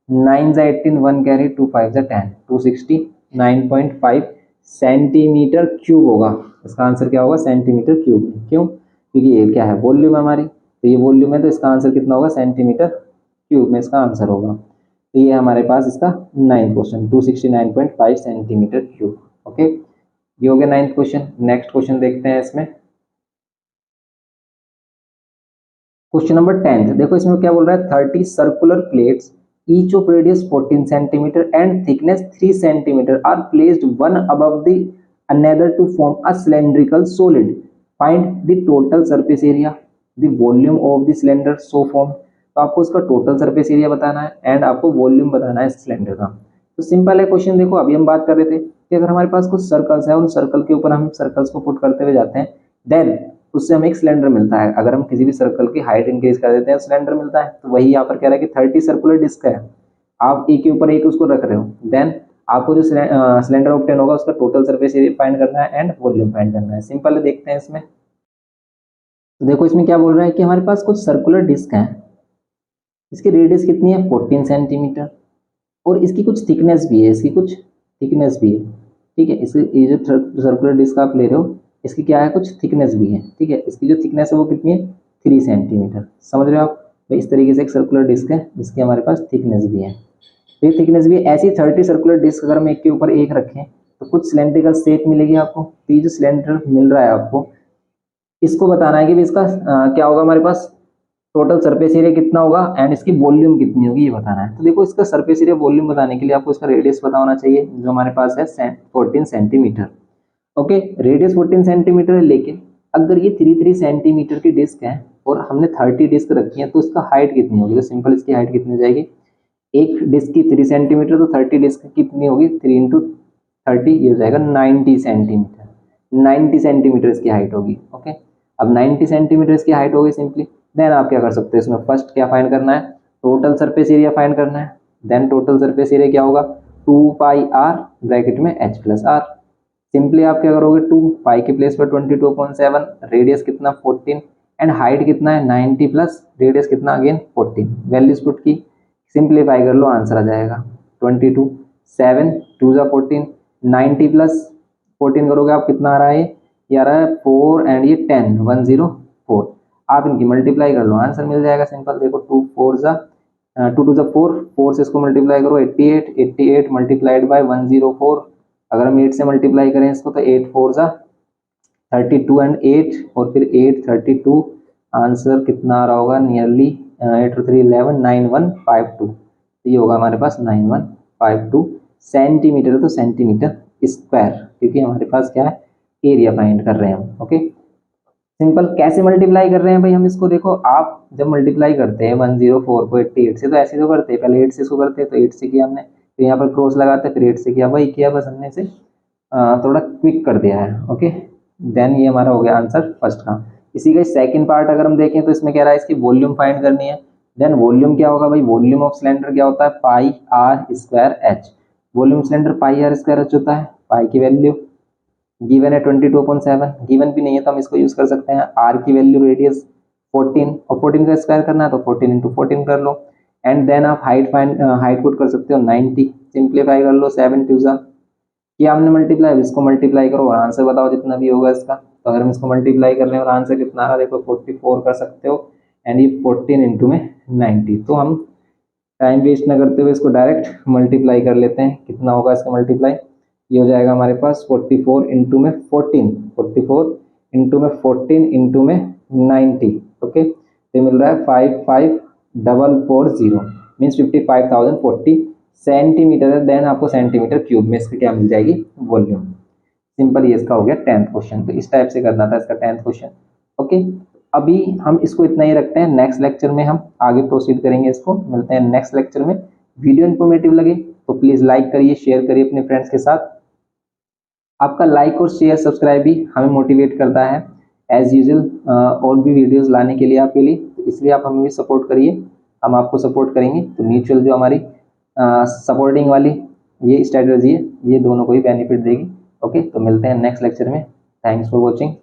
9 18, 1 carry 2 5 10, 269.5 centimetre cube होगा, इसका आंसर क्या होगा सेंटीमीटर क्यूब। क्यों, क्योंकि ये क्या है वॉल्यूम है हमारी, तो ये वॉल्यूम है तो इसका आंसर कितना होगा सेंटीमीटर क्यूब में इसका आंसर होगा। तो ये हमारे पास इसका 9th question 269.5 centimetre cube. Okay, ये हो गया 9th क्वेश्चन। नेक्स्ट क्वेश्चन देखते हैं इसमें, क्वेश्चन नंबर 10th, देखो इसमें क्या बोल रहा है 30 circular plates each of radius 14 centimeter and thickness 3 centimeter are placed one above the another to form a cylindrical solid. Find the total surface area, the volume of the cylinder so formed. तो आपको इसका total surface area बताना है and आपको volume बताना है cylinder का। तो सिंपल है क्वेश्चन, देखो अभी हम बात कर रहे थे कि अगर हमारे पास कुछ सर्कल्स है, उन सर्कल के ऊपर हम सर्कल्स को पुट करते हुए जाते हैं, देन उससे हमें एक सिलेंडर मिलता है। अगर हम किसी भी सर्कल की हाइट इंक्रीज कर देते हैं सिलेंडर मिलता है। तो वही यहाँ पर कह रहा है कि 30 सर्कुलर डिस्क है, आप एक के ऊपर एक उसको रख रहे हो, देन आपको जो सिलेंडर ऑब्टेन होगा उसका टोटल सरफेस एरिया फाइंड करना है एंड वॉल्यूम फाइंड करना है। सिंपल है, देखते हैं इसमें। तो देखो इसमें क्या बोल रहा है कि हमारे पास कुछ सर्कुलर डिस्क है, इसकी रेडियस कितनी है 14 सेंटीमीटर और इसकी कुछ थिकनेस भी है, इसकी कुछ थिकनेस भी है, ठीक है। इसकी ये जो सर्कुलर डिस्क आप ले रहे हो इसकी क्या है कुछ थिकनेस भी है, ठीक है। इसकी जो थिकनेस है वो कितनी है 3 सेंटीमीटर, समझ रहे हो आप। भाई इस तरीके से एक सर्कुलर डिस्क है जिसकी हमारे पास थिकनेस भी है। तो ये थिकनेस भी ऐसी 30 सर्कुलर डिस्क अगर हम एक के ऊपर एक रखें तो कुछ सिलेंड्रिकल शेप मिलेगी आपको। तो ये जो सिलेंडर मिल रहा है आपको, इसको बताना है कि इसका क्या होगा हमारे पास, टोटल सरफेस एरिया कितना होगा एंड इसकी वॉल्यूम कितनी होगी ये बताना है। तो देखो इसका सरफेस एरिया वॉल्यूम बताने के लिए आपको इसका रेडियस पता होना चाहिए, जो हमारे पास है 14 सेंटीमीटर। ओके, रेडियस 14 सेंटीमीटर है, लेकिन अगर ये 3 सेंटीमीटर की डिस्क है और हमने 30 डिस्क रखी है तो इसका हाइट कितनी होगी। तो सिंपल इसकी हाइट कितनी हो जाएगी, एक डिस्क की 3 सेंटीमीटर तो 30 डिस्क कितनी होगी, 3 इंटू 30 ये हो जाएगा 90 सेंटीमीटर। 90 सेंटीमीटर इसकी हाइट होगी। ओके, अब 90 सेंटीमीटर इसकी हाइट होगी सिंपली। देन आप क्या कर सकते हैं, इसमें फर्स्ट क्या फाइंड करना है, टोटल सरफेस एरिया फाइंड करना है। देन टोटल सरफेस एरिया क्या होगा, 2 पाई आर ब्रैकेट में h प्लस आर। सिंपली आप क्या करोगे, 2 पाई के प्लेस पर 22.7, रेडियस कितना 14 एंड हाइट कितना है 90 प्लस रेडियस कितना अगेन 14, वैल्यूज पुट की, सिंप्लीफाई कर लो आंसर आ जाएगा 22, 7 2 जा 14, 90 प्लस 14 करोगे आप कितना आ रहा है, ये आ रहा है 4 एंड ये 10 104। आप इनकी मल्टीप्लाई कर लो आंसर मिल जाएगा सिंपल। देखो 2 4 जा 2 2 जा 4, 4 से इसको मल्टीप्लाई करो 88, 88 मल्टीप्लाइड बाय 104। अगर हम 8 से मल्टीप्लाई करें इसको तो 8 4 जा 32 एंड 8 और फिर 8 32, आंसर कितना आ रहा होगा, नियरली 8 3 11 9152। तो ये होगा हमारे पास 9152 सेंटीमीटर, तो सेंटीमीटर स्क्वायर, क्योंकि हमारे पास क्या है, एरिया फाइंड कर रहे हैं हम। ओके, सिंपल कैसे मल्टीप्लाई कर रहे हैं भाई हम इसको, देखो आप जब मल्टीप्लाई करते हैं 104 को 88 से तो ऐसे तो करते हैं, पहले 8 से इसको करते हैं तो 8 से किया हमने, तो यहाँ पर क्रॉस लगाते हैं, फिर 8 से किया, वही किया, बस हमने से थोड़ा क्विक कर दिया है। ओके, देन ये हमारा हो गया आंसर फर्स्ट का। इसी का सेकंड पार्ट अगर हम देखें तो इसमें कह रहा है इसकी वॉल्यूम फाइंड करनी है। देन वॉल्यूम क्या होगा भाई, वॉल्यूम ऑफ सिलेंडर क्या होता है, pi are square H. Volume cylinder pi are square H होता है। पाई की वैल्यू गिवन है 22.7, गिवन भी नहीं है तो हम इसको यूज कर सकते हैं। आर की वैल्यू रेडियस 14 और 14 का स्क्वायर करना है तो 14 इंटू 14 कर लो। एंड देन आप हाइट पुट कर सकते हो 90, सिंप्लीफाई कर लो 7 2 जा, किया हमने मल्टीप्लाई, इसको मल्टीप्लाई करो और आंसर बताओ जितना भी होगा इसका। तो अगर हम इसको मल्टीप्लाई कर रहे हैं और आंसर कितना आ रहा है, देखो 44 कर सकते हो एंड ये 14 इंटू में 90। तो हम टाइम वेस्ट ना करते हुए इसको डायरेक्ट मल्टीप्लाई कर लेते हैं। कितना होगा इसका मल्टीप्लाई, ये हो जाएगा हमारे पास 44 इंटू में 14, 44 इंटू में 14 इंटू में 90। ओके, तो मिल रहा है 55440 मीन्स 55,040 सेंटीमीटर है। देन आपको सेंटीमीटर क्यूब में इसकी क्या मिल जाएगी, वॉल्यूम। सिंपल, ये इसका हो गया 10th क्वेश्चन। तो इस टाइप से करना था इसका 10th क्वेश्चन। ओके, अभी हम इसको इतना ही रखते हैं, नेक्स्ट लेक्चर में हम आगे प्रोसीड करेंगे इसको। मिलते हैं नेक्स्ट लेक्चर में। वीडियो इन्फॉर्मेटिव लगे तो प्लीज लाइक करिए, शेयर करिए अपने फ्रेंड्स के साथ। आपका लाइक और शेयर सब्सक्राइब भी हमें मोटिवेट करता है एज यूजुअल और भी वीडियोस लाने के लिए आपके लिए, तो इसलिए आप हमें भी सपोर्ट करिए, हम आपको सपोर्ट करेंगे। तो म्यूचुअल जो हमारी सपोर्टिंग वाली ये स्ट्रेटजी है, ये दोनों को ही बेनिफिट देगी। ओके, तो मिलते हैं नेक्स्ट लेक्चर में। Thanks for watching.